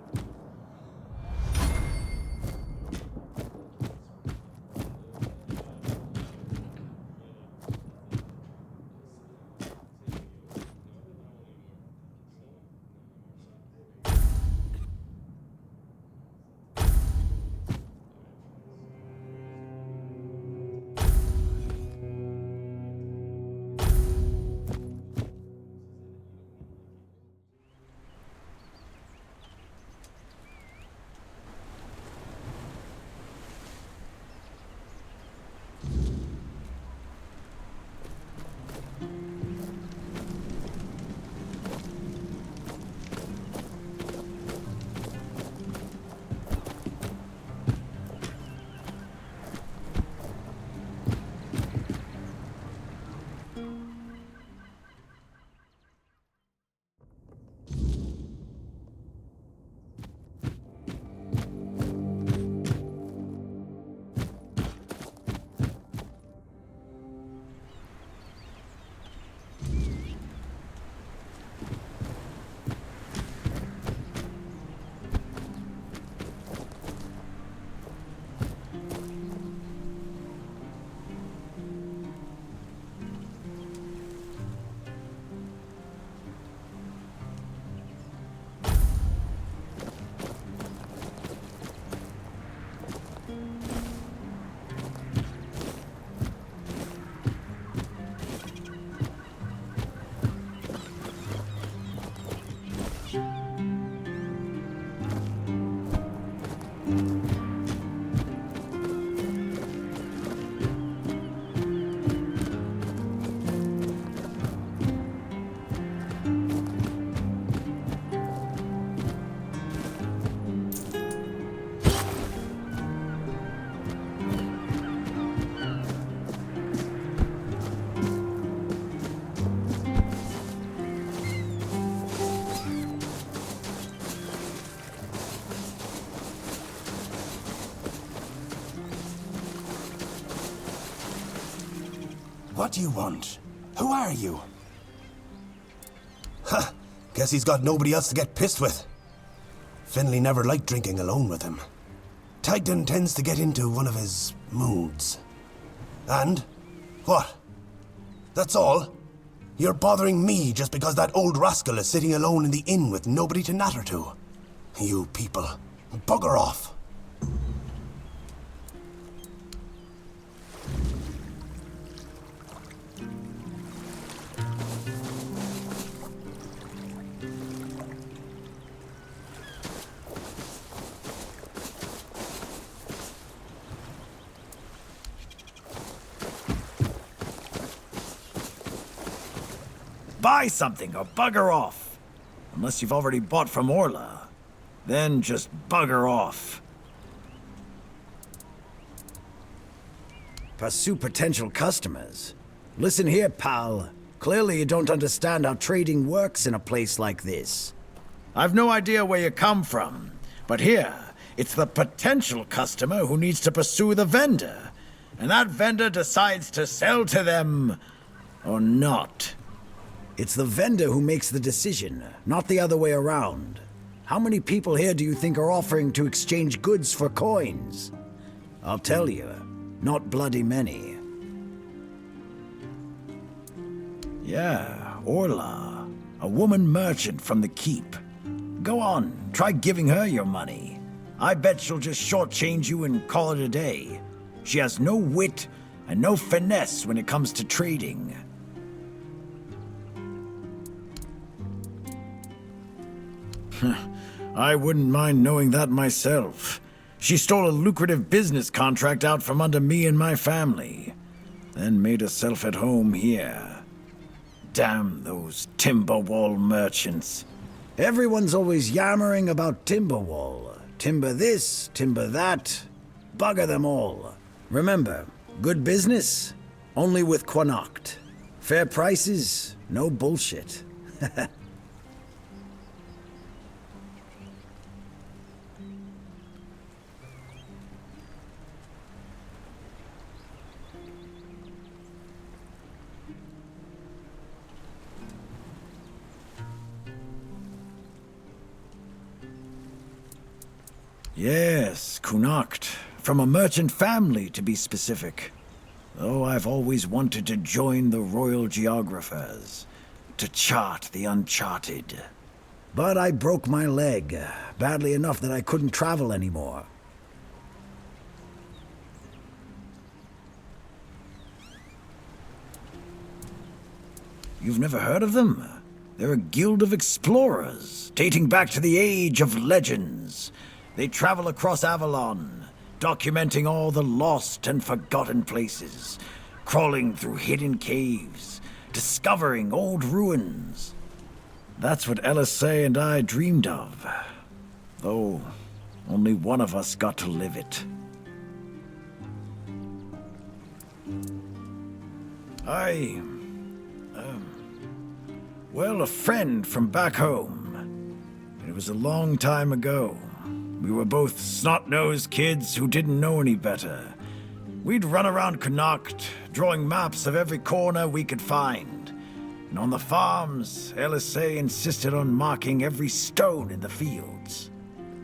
What do you want? Who are you? Ha! Guess he's got nobody else to get pissed with. Finley never liked drinking alone with him. Tainted tends to get into one of his moods. And? What? That's all? You're bothering me just because that old rascal is sitting alone in the inn with nobody to natter to. You people, bugger off. Buy something or bugger off. Unless you've already bought from Orla. Then just bugger off. Pursue potential customers. Listen here, pal. Clearly you don't understand how trading works in a place like this. I've no idea where you come from, but here, it's the potential customer who needs to pursue the vendor. And that vendor decides to sell to them or not. It's the vendor who makes the decision, not the other way around. How many people here do you think are offering to exchange goods for coins? I'll tell you, not bloody many. Yeah, Orla, a woman merchant from the keep. Go on, try giving her your money. I bet she'll just shortchange you and call it a day. She has no wit and no finesse when it comes to trading. I wouldn't mind knowing that myself. She stole a lucrative business contract out from under me and my family, then made herself at home here. Damn those Timberwall merchants. Everyone's always yammering about Timberwall. Timber this, timber that. Bugger them all. Remember, good business, only with Connacht. Fair prices, no bullshit. Yes, Connacht. From a merchant family, to be specific. Though I've always wanted to join the royal geographers, to chart the uncharted. But I broke my leg, badly enough that I couldn't travel anymore. You've never heard of them? They're a guild of explorers, dating back to the age of legends. They travel across Avalon, documenting all the lost and forgotten places, crawling through hidden caves, discovering old ruins. That's what LSA and I dreamed of, though only one of us got to live it. Well, a friend from back home. It was a long time ago. We were both snot-nosed kids who didn't know any better. We'd run around Connacht, drawing maps of every corner we could find. And on the farms, LSA insisted on marking every stone in the fields.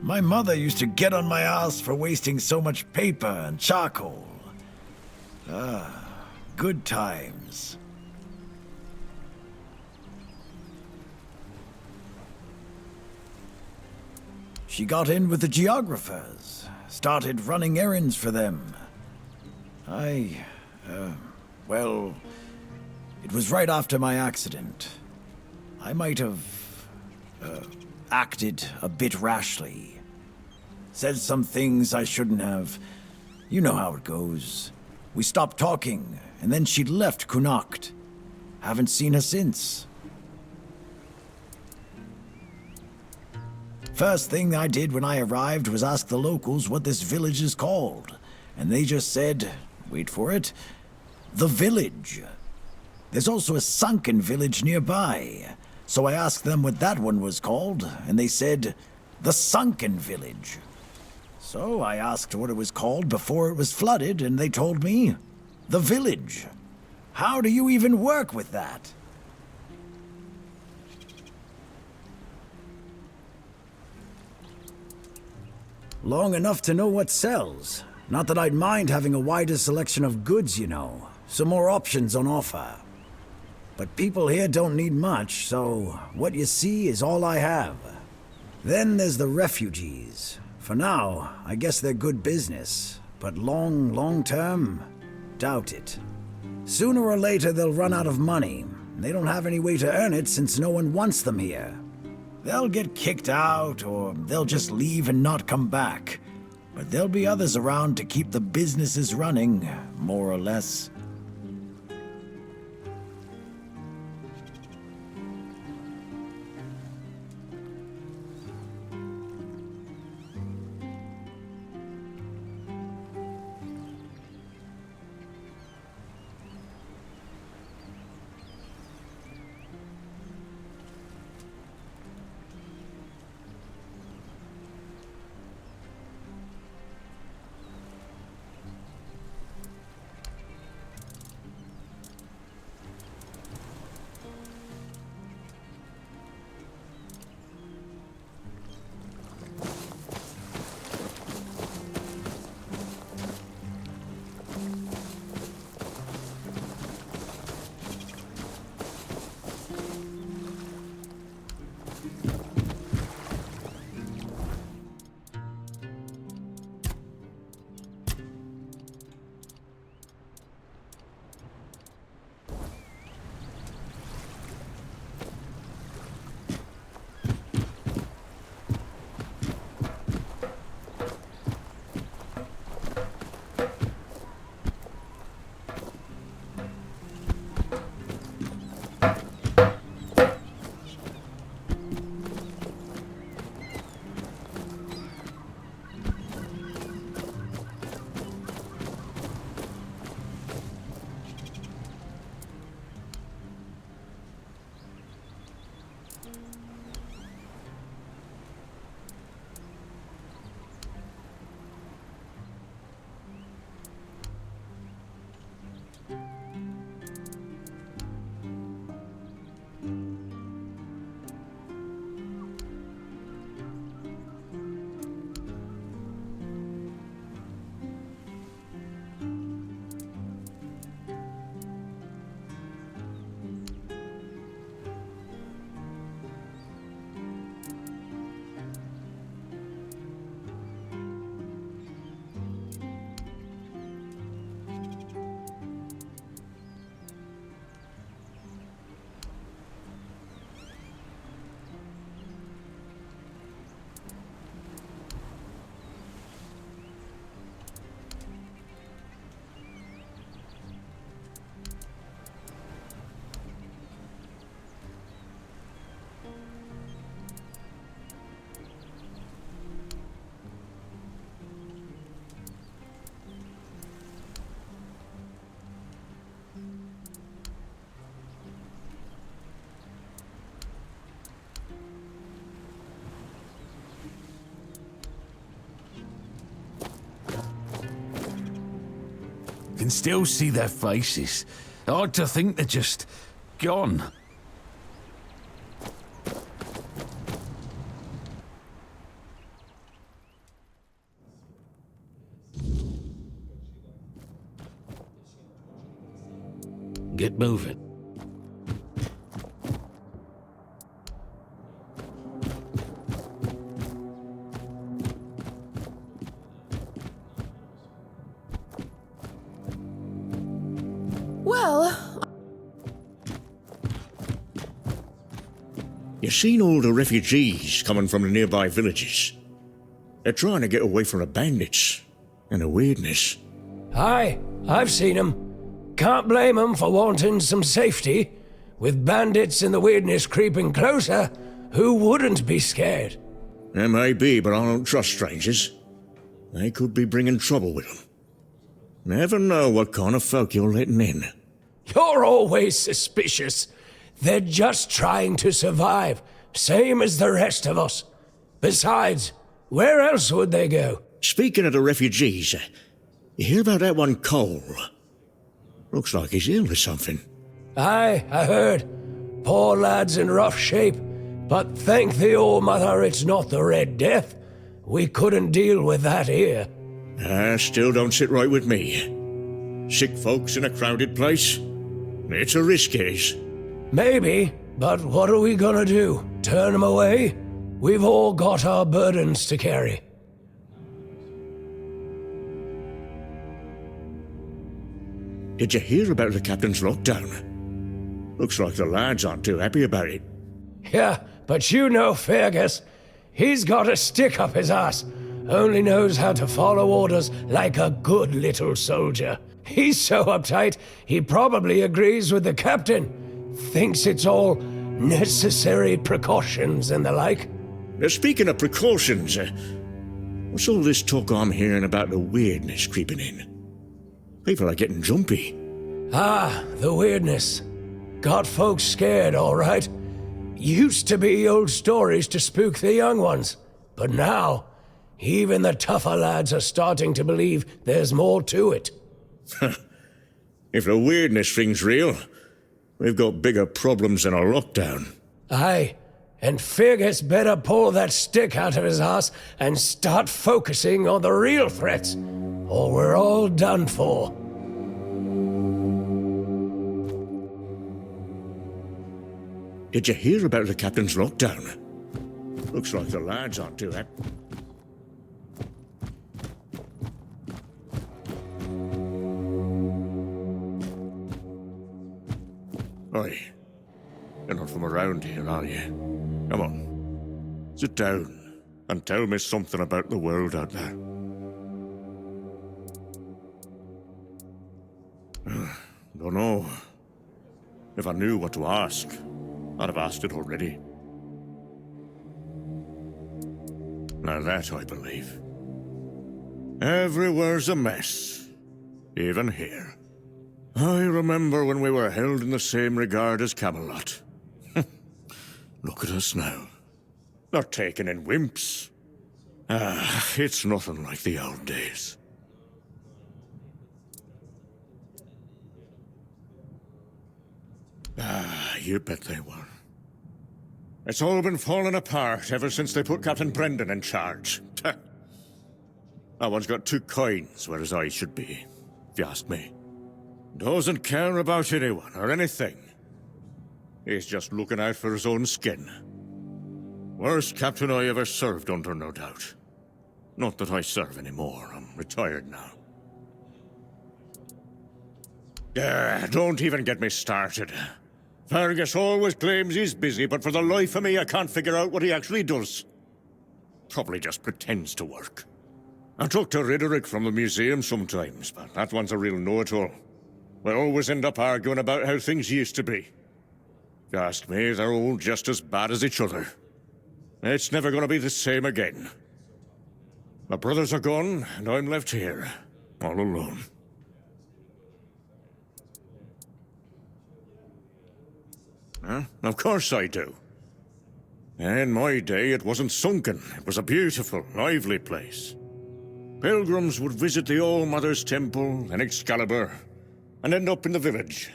My mother used to get on my ass for wasting so much paper and charcoal. Good times. She got in with the geographers, started running errands for them. Well, it was right after my accident. I might have, acted a bit rashly. Said some things I shouldn't have. You know how it goes. We stopped talking, and then she left Connacht. Haven't seen her since. First thing I did when I arrived was ask the locals what this village is called. And they just said, wait for it, the village. There's also a sunken village nearby. So I asked them what that one was called, and they said, the sunken village. So I asked what it was called before it was flooded, and they told me, the village. How do you even work with that? Long enough to know what sells. Not that I'd mind having a wider selection of goods, you know. Some more options on offer. But people here don't need much, so what you see is all I have. Then there's the refugees. For now, I guess they're good business. But long term, doubt it. Sooner or later they'll run out of money. They don't have any way to earn it since no one wants them here. They'll get kicked out, or they'll just leave and not come back. But there'll be others around to keep the businesses running, more or less. can still see their faces. Hard to think they're just gone. Get moving. Well, You seen all the refugees coming from the nearby villages? They're trying to get away from the bandits and the weirdness. Aye, I've seen 'em. Can't blame 'em for wanting some safety. With bandits and the weirdness creeping closer, who wouldn't be scared? They may be, but I don't trust strangers. They could be bringing trouble with them. Never know what kind of folk you're letting in. You're always suspicious. They're just trying to survive, same as the rest of us. Besides, where else would they go? Speaking of the refugees, you hear about that one Cole? Looks like he's ill or something. Aye, I heard. Poor lad's in rough shape, but thank the All-Mother it's not the Red Death. We couldn't deal with that here. Still don't sit right with me. Sick folks in a crowded place? It's a risk, is. Maybe, but what are we gonna do? Turn 'em away? We've all got our burdens to carry. Did you hear about the captain's lockdown? Looks like the lads aren't too happy about it. Yeah, but you know Fergus. He's got a stick up his ass. Only knows how to follow orders like a good little soldier. He's so uptight, he probably agrees with the captain. Thinks it's all necessary precautions and the like. Speaking of precautions, what's all this talk I'm hearing about the weirdness creeping in? People are getting jumpy. Ah, the weirdness. Got folks scared, all right. Used to be old stories to spook the young ones. But now, even the tougher lads are starting to believe there's more to it. If the weirdness thing's real, we've got bigger problems than a lockdown. Aye, and Fergus better pull that stick out of his ass and start focusing on the real threats, or we're all done for. Did you hear about the captain's lockdown? Looks like the lads aren't too happy. Oi, you're not from around here, are you? Come on, sit down and tell me something about the world out there. Don't know. If I knew what to ask, I'd have asked it already. Now that I believe. Everywhere's a mess, even here. I remember when we were held in the same regard as Camelot. Look at us now. They're taken in wimps. It's nothing like the old days. You bet they were. It's all been falling apart ever since they put Captain Brendan in charge. That one's got two coins where his eyes should be, if you ask me. Doesn't care about anyone or anything. He's just looking out for his own skin. Worst captain I ever served under, no doubt. Not that I serve anymore. I'm retired now. Don't even get me started. Fergus always claims he's busy, but for the life of me, I can't figure out what he actually does. Probably just pretends to work. I talk to Riderick from the museum sometimes, but that one's a real know-it-all. We always end up arguing about how things used to be. If you ask me, they're all just as bad as each other. It's never going to be the same again. My brothers are gone, and I'm left here, all alone. Of course I do. In my day, it wasn't sunken. It was a beautiful, lively place. Pilgrims would visit the All-Mother's Temple and Excalibur, and end up in the village.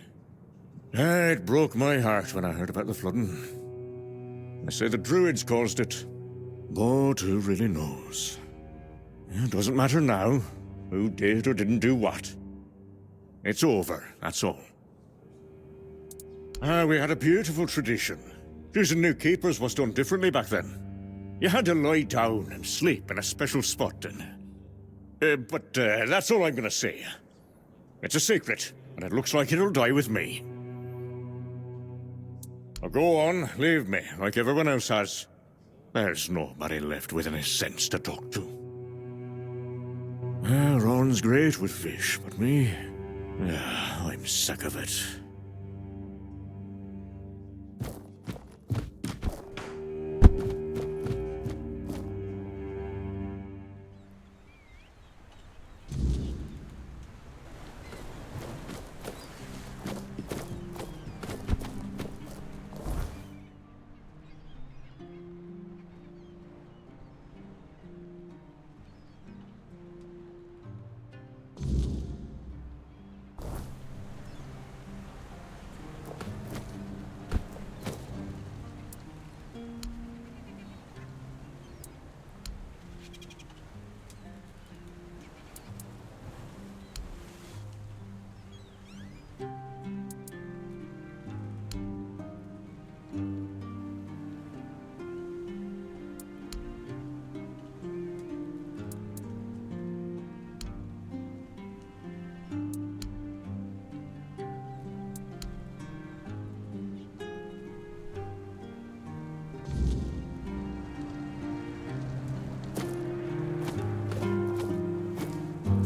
It broke my heart when I heard about the flooding. They say the Druids caused it, but who really knows? It doesn't matter now who did or didn't do what. It's over, that's all. We had a beautiful tradition. Choosing new keepers was done differently back then. You had to lie down and sleep in a special spot, but that's all I'm gonna say. It's a secret, and it looks like it'll die with me. Now go on, leave me, like everyone else has. There's nobody left with any sense to talk to. Ron's great with fish, but me... I'm sick of it.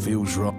Feels right.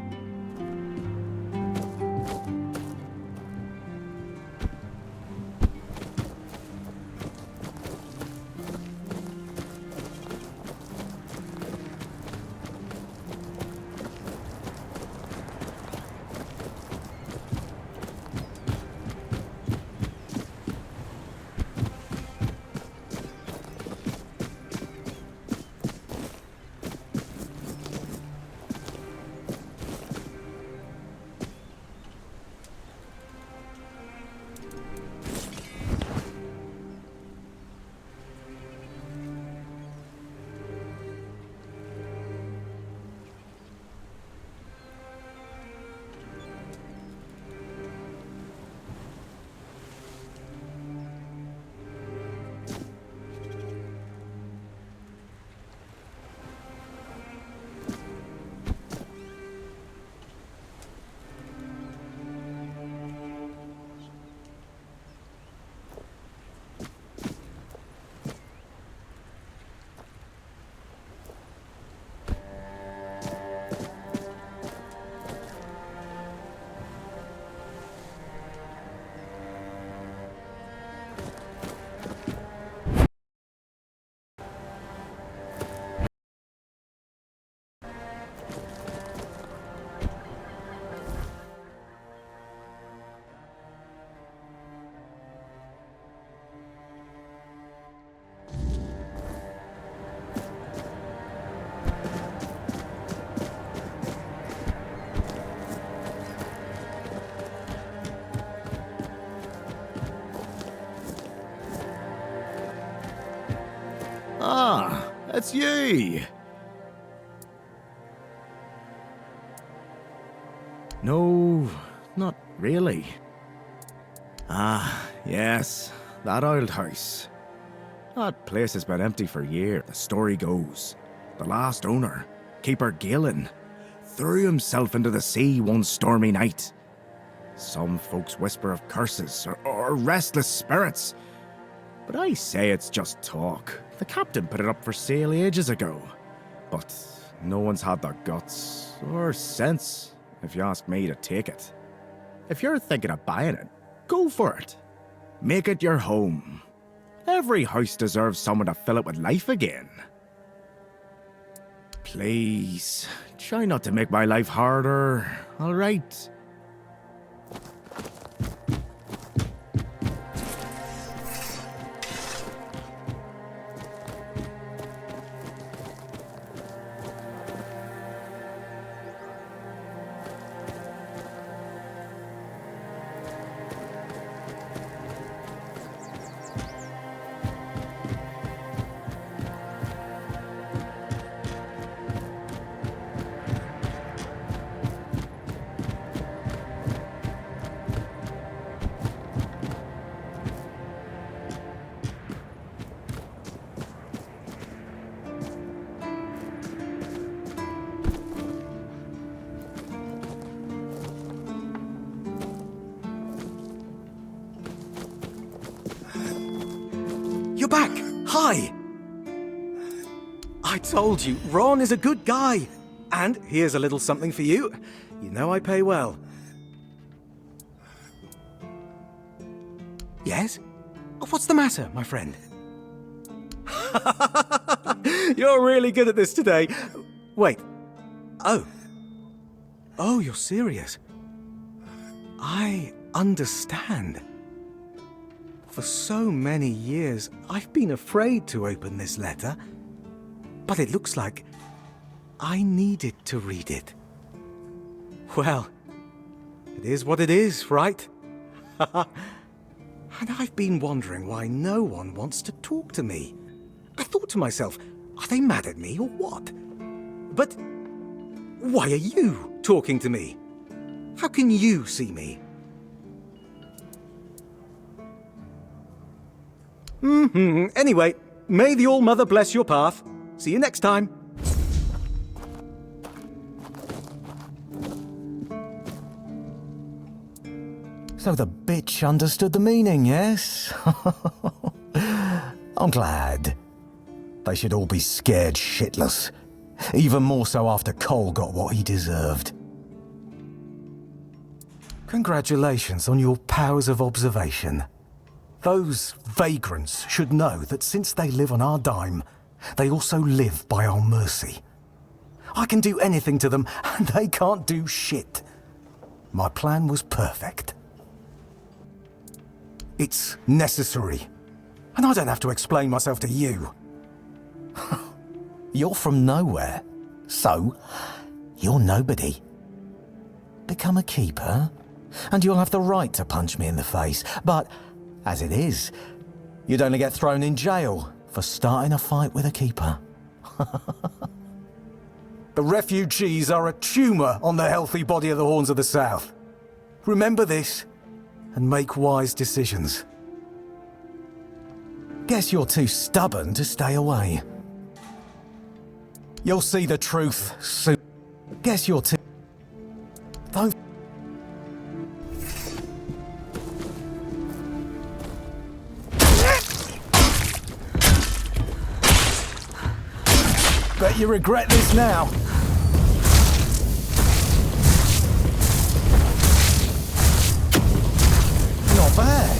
Ah, it's ye! No, not really. Ah, yes, that old house. That place has been empty for years, the story goes. The last owner, Keeper Galen, threw himself into the sea one stormy night. Some folks whisper of curses or restless spirits, but I say it's just talk. The captain put it up for sale ages ago, but no one's had the guts or sense, if you ask me, to take it. If you're thinking of buying it, go for it. Make it your home. Every house deserves someone to fill it with life again. Please, try not to make my life harder, all right? back! Hi! I told you, Ron is a good guy. And here's a little something for you. You know I pay well. Yes? What's the matter, my friend? You're really good at this today. Wait. Oh. Oh, you're serious. I understand. For so many years, I've been afraid to open this letter. But it looks like I needed to read it. Well, it is what it is, right? And I've been wondering why no one wants to talk to me. I thought to myself, are they mad at me or what? But why are you talking to me? How can you see me? Anyway, may the All-Mother bless your path. See you next time. So the bitch understood the meaning, yes? I'm glad. They should all be scared shitless. Even more so after Cole got what he deserved. Congratulations on your powers of observation. Those vagrants should know that since they live on our dime, they also live by our mercy. I can do anything to them, and they can't do shit. My plan was perfect. It's necessary. And I don't have to explain myself to you. You're from nowhere, so you're nobody. Become a keeper, and you'll have the right to punch me in the face. But, as it is, you'd only get thrown in jail for starting a fight with a keeper. The refugees are a tumour on the healthy body of the Horns of the South. Remember this, and make wise decisions. Guess you're too stubborn to stay away. You'll see the truth soon. Guess you're too... Don't... Bet you regret this now. Not bad.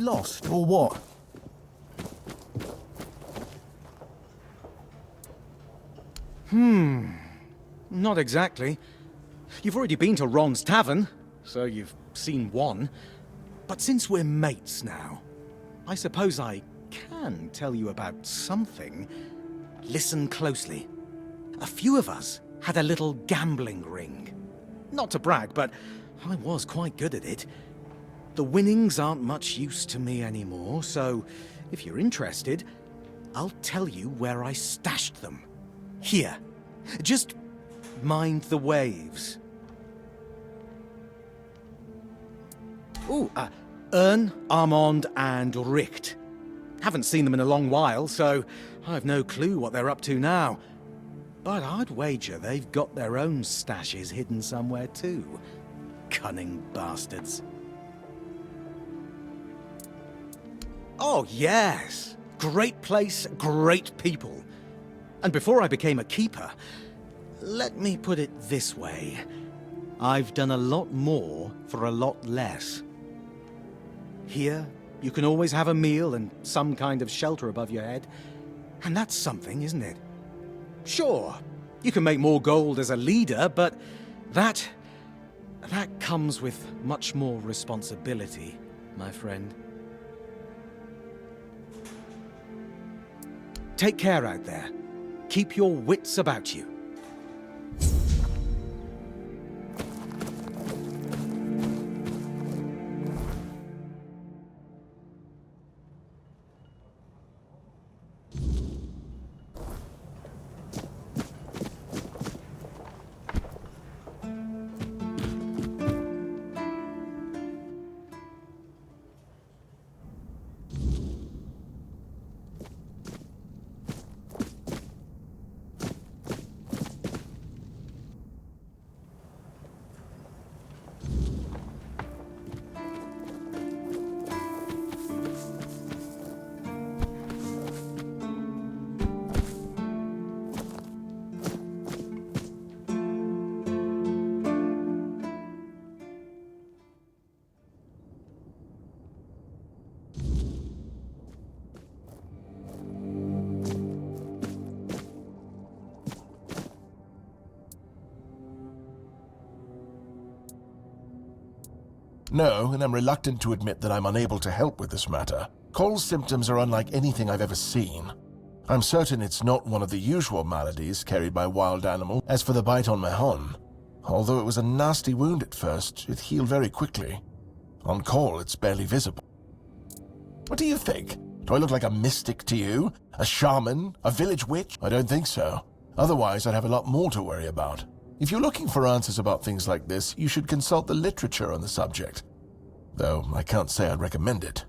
lost, or what? Not exactly. You've already been to Ron's tavern, so you've seen one. But since we're mates now, I suppose I can tell you about something. Listen closely. A few of us had a little gambling ring. Not to brag, but I was quite good at it. The winnings aren't much use to me anymore, so if you're interested, I'll tell you where I stashed them. Here. Just mind the waves. Ooh, Ern, Armand, and Richt. Haven't seen them in a long while, so I've no clue what they're up to now. But I'd wager they've got their own stashes hidden somewhere too. Cunning bastards. Oh, yes. Great place, great people. And before I became a keeper, let me put it this way. I've done a lot more for a lot less. Here, you can always have a meal and some kind of shelter above your head. And that's something, isn't it? Sure, you can make more gold as a leader, but that comes with much more responsibility, my friend. Take care out there. Keep your wits about you. No, and I'm reluctant to admit that I'm unable to help with this matter. Cole's symptoms are unlike anything I've ever seen. I'm certain it's not one of the usual maladies carried by wild animals. As for the bite on Mahon, although it was a nasty wound at first, it healed very quickly. On Cole, it's barely visible. What do you think? Do I look like a mystic to you? A shaman? A village witch? I don't think so. Otherwise, I'd have a lot more to worry about. If you're looking for answers about things like this, you should consult the literature on the subject. Though I can't say I'd recommend it.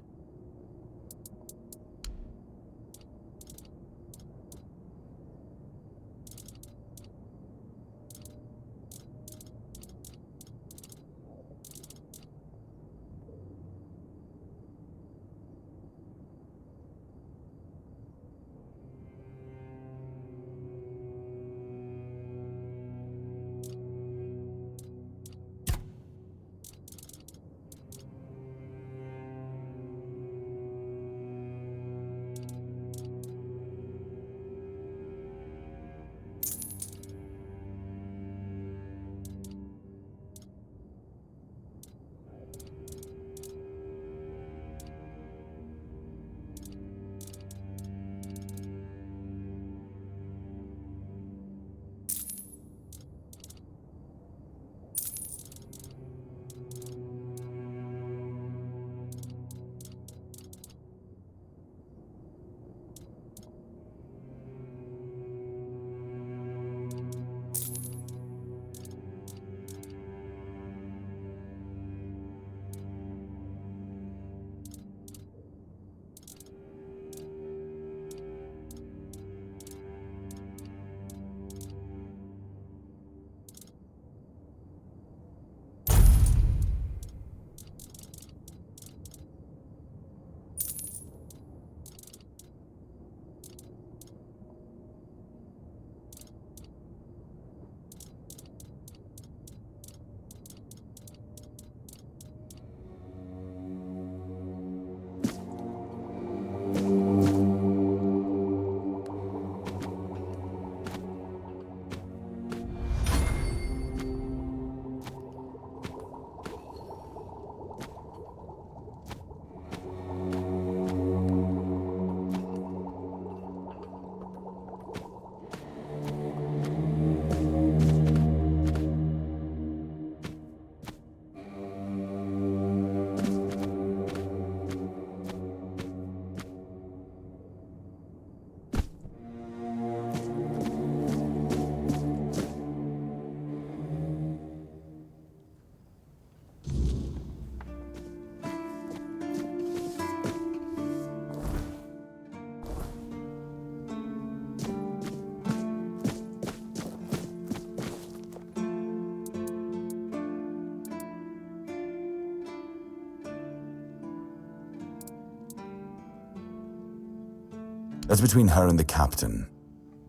That's between her and the captain.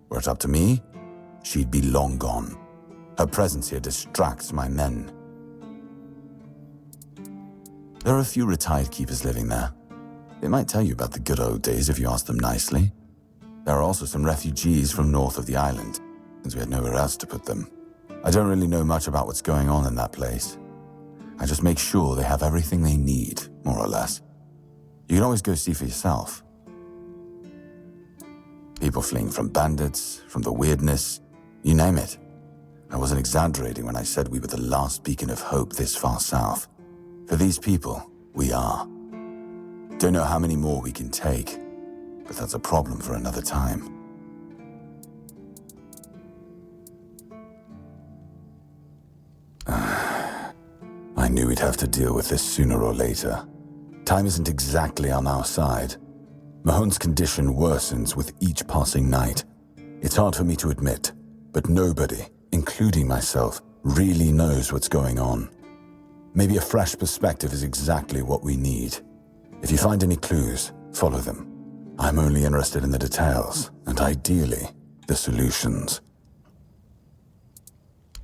Were it up to me, she'd be long gone. Her presence here distracts my men. There are a few retired keepers living there. They might tell you about the good old days if you ask them nicely. There are also some refugees from north of the island, since we had nowhere else to put them. I don't really know much about what's going on in that place. I just make sure they have everything they need, more or less. You can always go see for yourself. People fleeing from bandits, from the weirdness, you name it. I wasn't exaggerating when I said we were the last beacon of hope this far south. For these people, we are. Don't know how many more we can take, but that's a problem for another time. I knew we'd have to deal with this sooner or later. Time isn't exactly on our side. Mahone's condition worsens with each passing night. It's hard for me to admit, but nobody, including myself, really knows what's going on. Maybe a fresh perspective is exactly what we need. If you find any clues, follow them. I'm only interested in the details, and ideally, the solutions.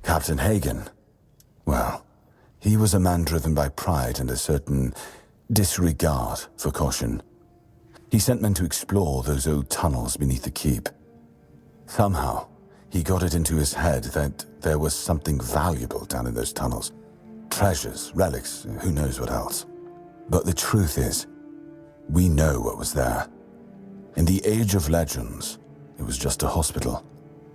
Captain Hagen, well, he was a man driven by pride and a certain disregard for caution. He sent men to explore those old tunnels beneath the keep. Somehow, he got it into his head that there was something valuable down in those tunnels. Treasures, relics, who knows what else. But the truth is, we know what was there. In the age of legends, it was just a hospital.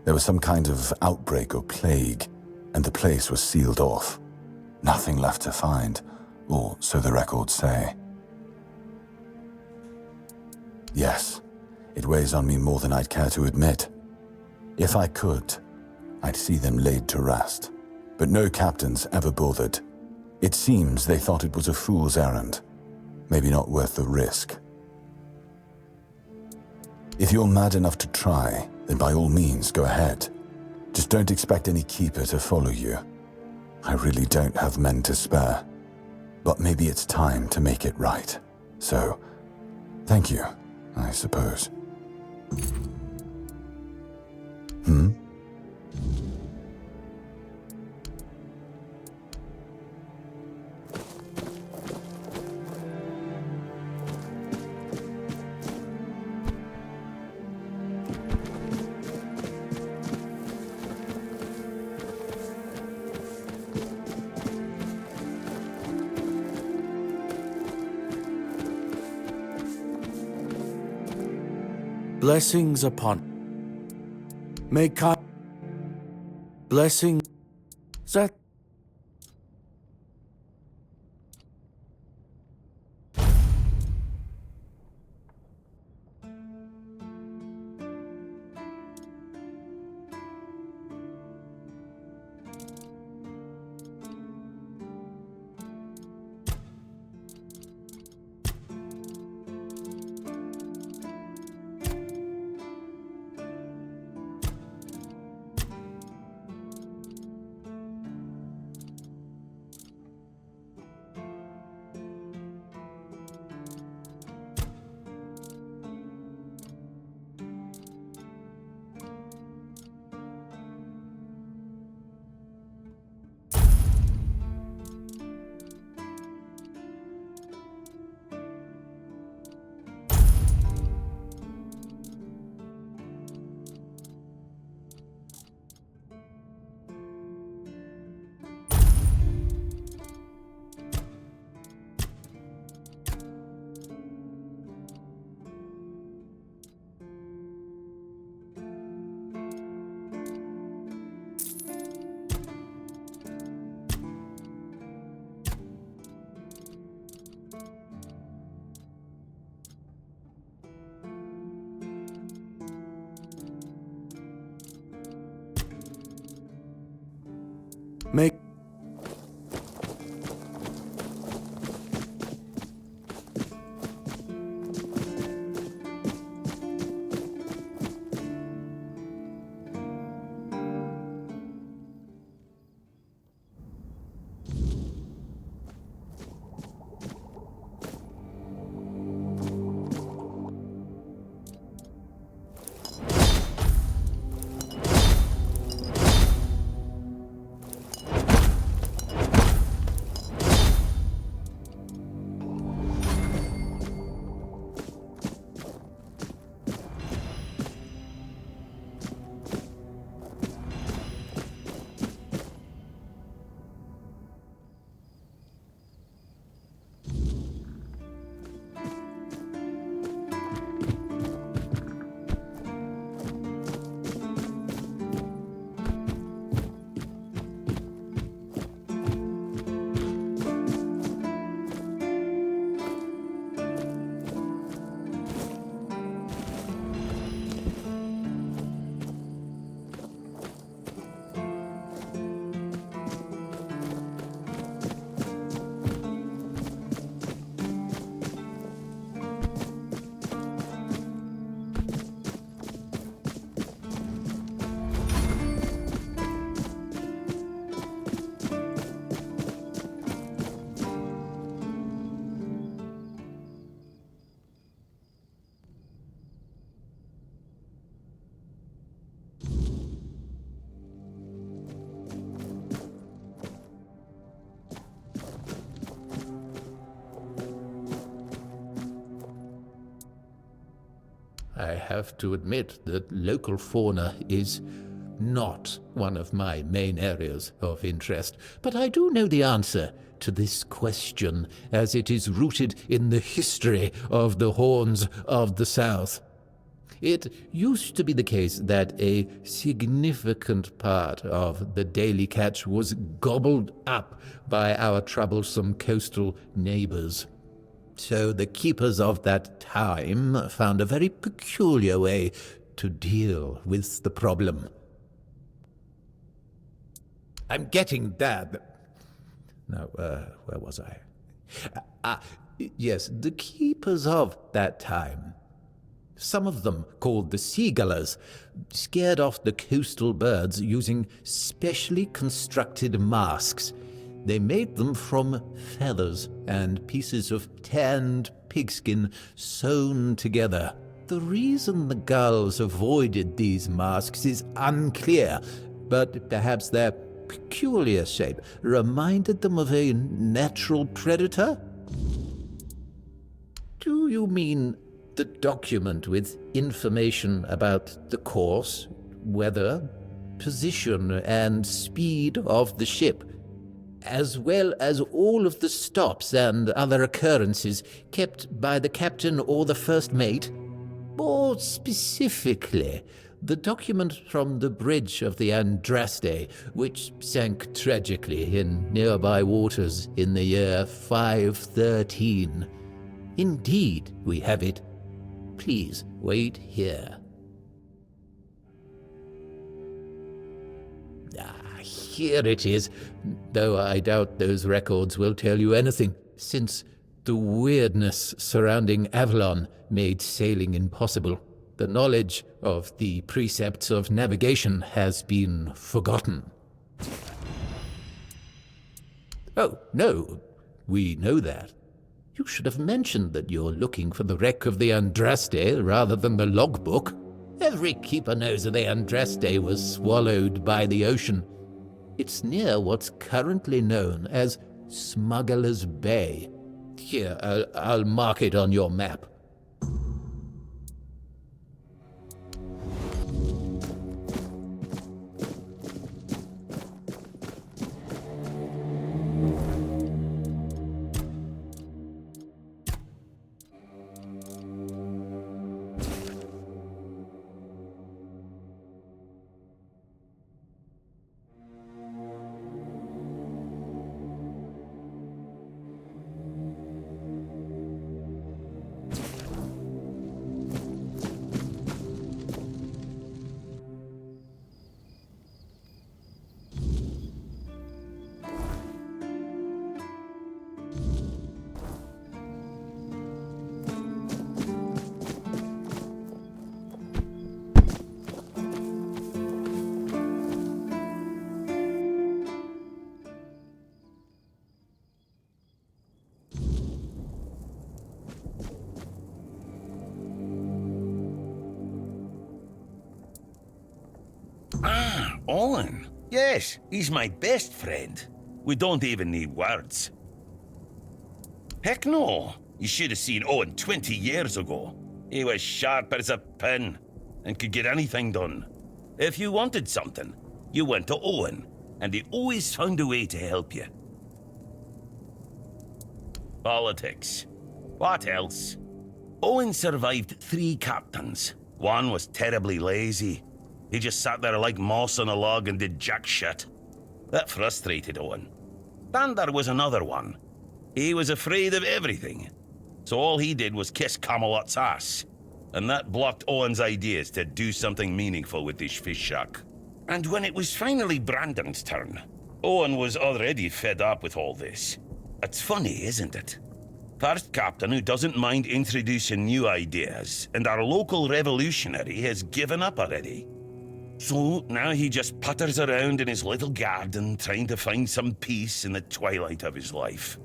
There was some kind of outbreak or plague, and the place was sealed off. Nothing left to find, or so the records say. Yes, it weighs on me more than I'd care to admit. If I could, I'd see them laid to rest. But no captains ever bothered. It seems they thought it was a fool's errand. Maybe not worth the risk. If you're mad enough to try, then by all means go ahead. Just don't expect any keeper to follow you. I really don't have men to spare. But maybe it's time to make it right. So, thank you, I suppose. Blessings upon. May God. Blessing. Is that. Make. I have to admit that local fauna is not one of my main areas of interest, but I do know the answer to this question, as it is rooted in the history of the Horns of the South. It used to be the case that a significant part of the daily catch was gobbled up by our troublesome coastal neighbors. So the keepers of that time found a very peculiar way to deal with the problem. I'm getting that. No, where was I? Yes, the keepers of that time. Some of them, called the seagullers, scared off the coastal birds using specially constructed masks. They made them from feathers and pieces of tanned pigskin sewn together. The reason the gulls avoided these masks is unclear, but perhaps their peculiar shape reminded them of a natural predator? Do you mean the document with information about the course, weather, position, and speed of the ship, as well as all of the stops and other occurrences kept by the captain or the first mate? More specifically, the document from the bridge of the Andraste, which sank tragically in nearby waters in the year 513. Indeed, we have it. Please wait here. Here it is, though I doubt those records will tell you anything, since the weirdness surrounding Avalon made sailing impossible. The knowledge of the precepts of navigation has been forgotten. Oh, no, we know that. You should have mentioned that you're looking for the wreck of the Andraste rather than the logbook. Every keeper knows that the Andraste was swallowed by the ocean. It's near what's currently known as Smuggler's Bay. Here, I'll mark it on your map. Owen? Yes, he's my best friend. We don't even need words. Heck no! You should have seen Owen 20 years ago. He was sharp as a pin and could get anything done. If you wanted something, you went to Owen, and he always found a way to help you. Politics. What else? Owen survived 3 captains. One was terribly lazy. He just sat there like moss on a log and did jack shit. That frustrated Owen. Then there was another one. He was afraid of everything. So all he did was kiss Camelot's ass. And that blocked Owen's ideas to do something meaningful with this fish shack. And when it was finally Brandon's turn, Owen was already fed up with all this. It's funny, isn't it? First captain who doesn't mind introducing new ideas, and our local revolutionary has given up already. So now he just putters around in his little garden trying to find some peace in the twilight of his life.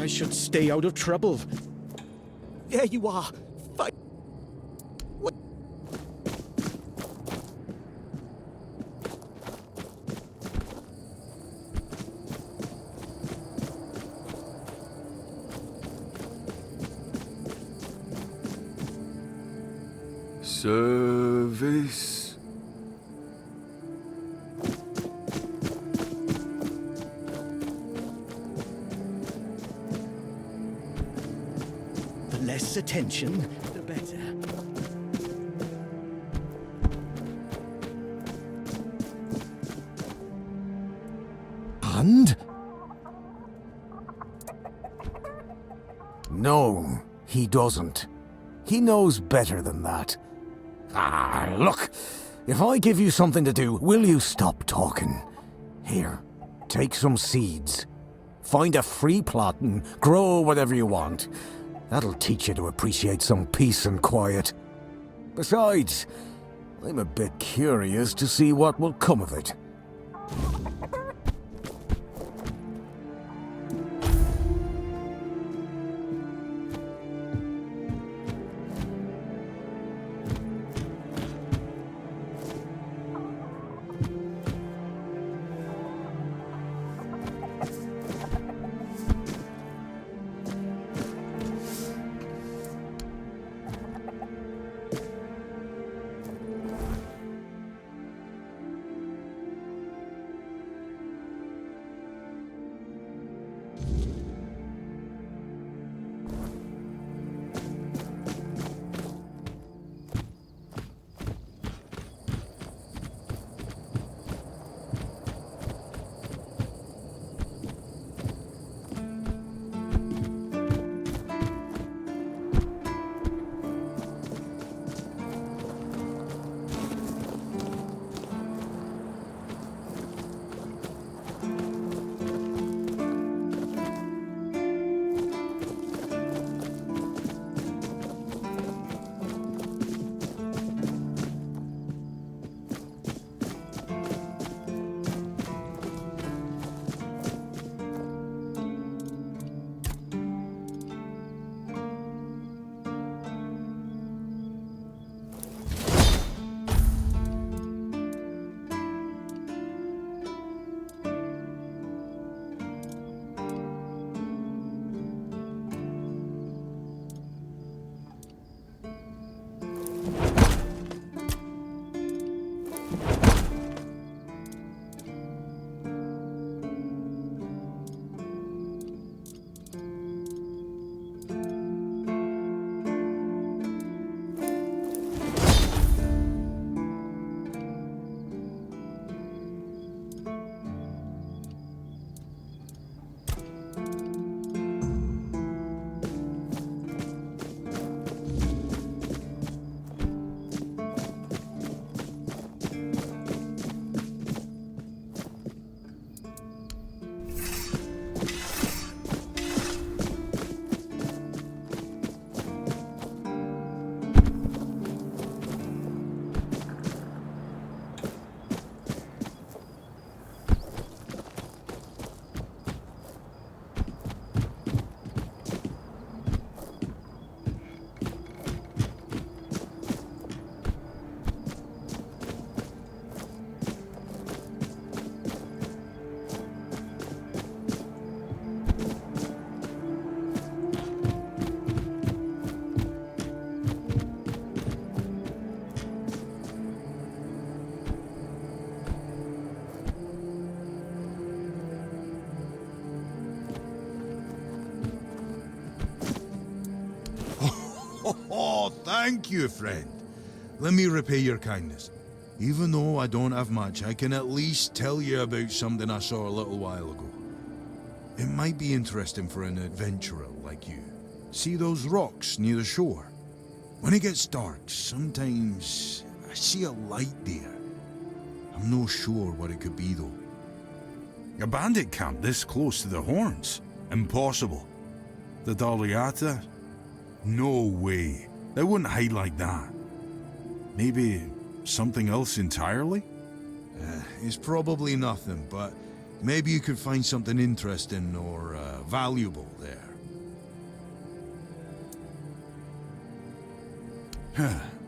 I should stay out of trouble. There you are. Service. The less attention, the better. And? No, he doesn't. He knows better than that. Ah, look, if I give you something to do, will you stop talking? Here, take some seeds. Find a free plot and grow whatever you want. That'll teach you to appreciate some peace and quiet. Besides, I'm a bit curious to see what will come of it. Oh, thank you, friend. Let me repay your kindness. Even though I don't have much, I can at least tell you about something I saw a little while ago. It might be interesting for an adventurer like you. See those rocks near the shore? When it gets dark, sometimes I see a light there. I'm no sure what it could be, though. A bandit camp this close to the Horns? Impossible. The Daliata? No way. They wouldn't hide like that. Maybe something else entirely? It's probably nothing, but maybe you could find something interesting or valuable there.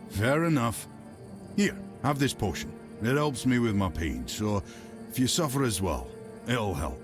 Fair enough. Here, have this potion. It helps me with my pain, so if you suffer as well, it'll help.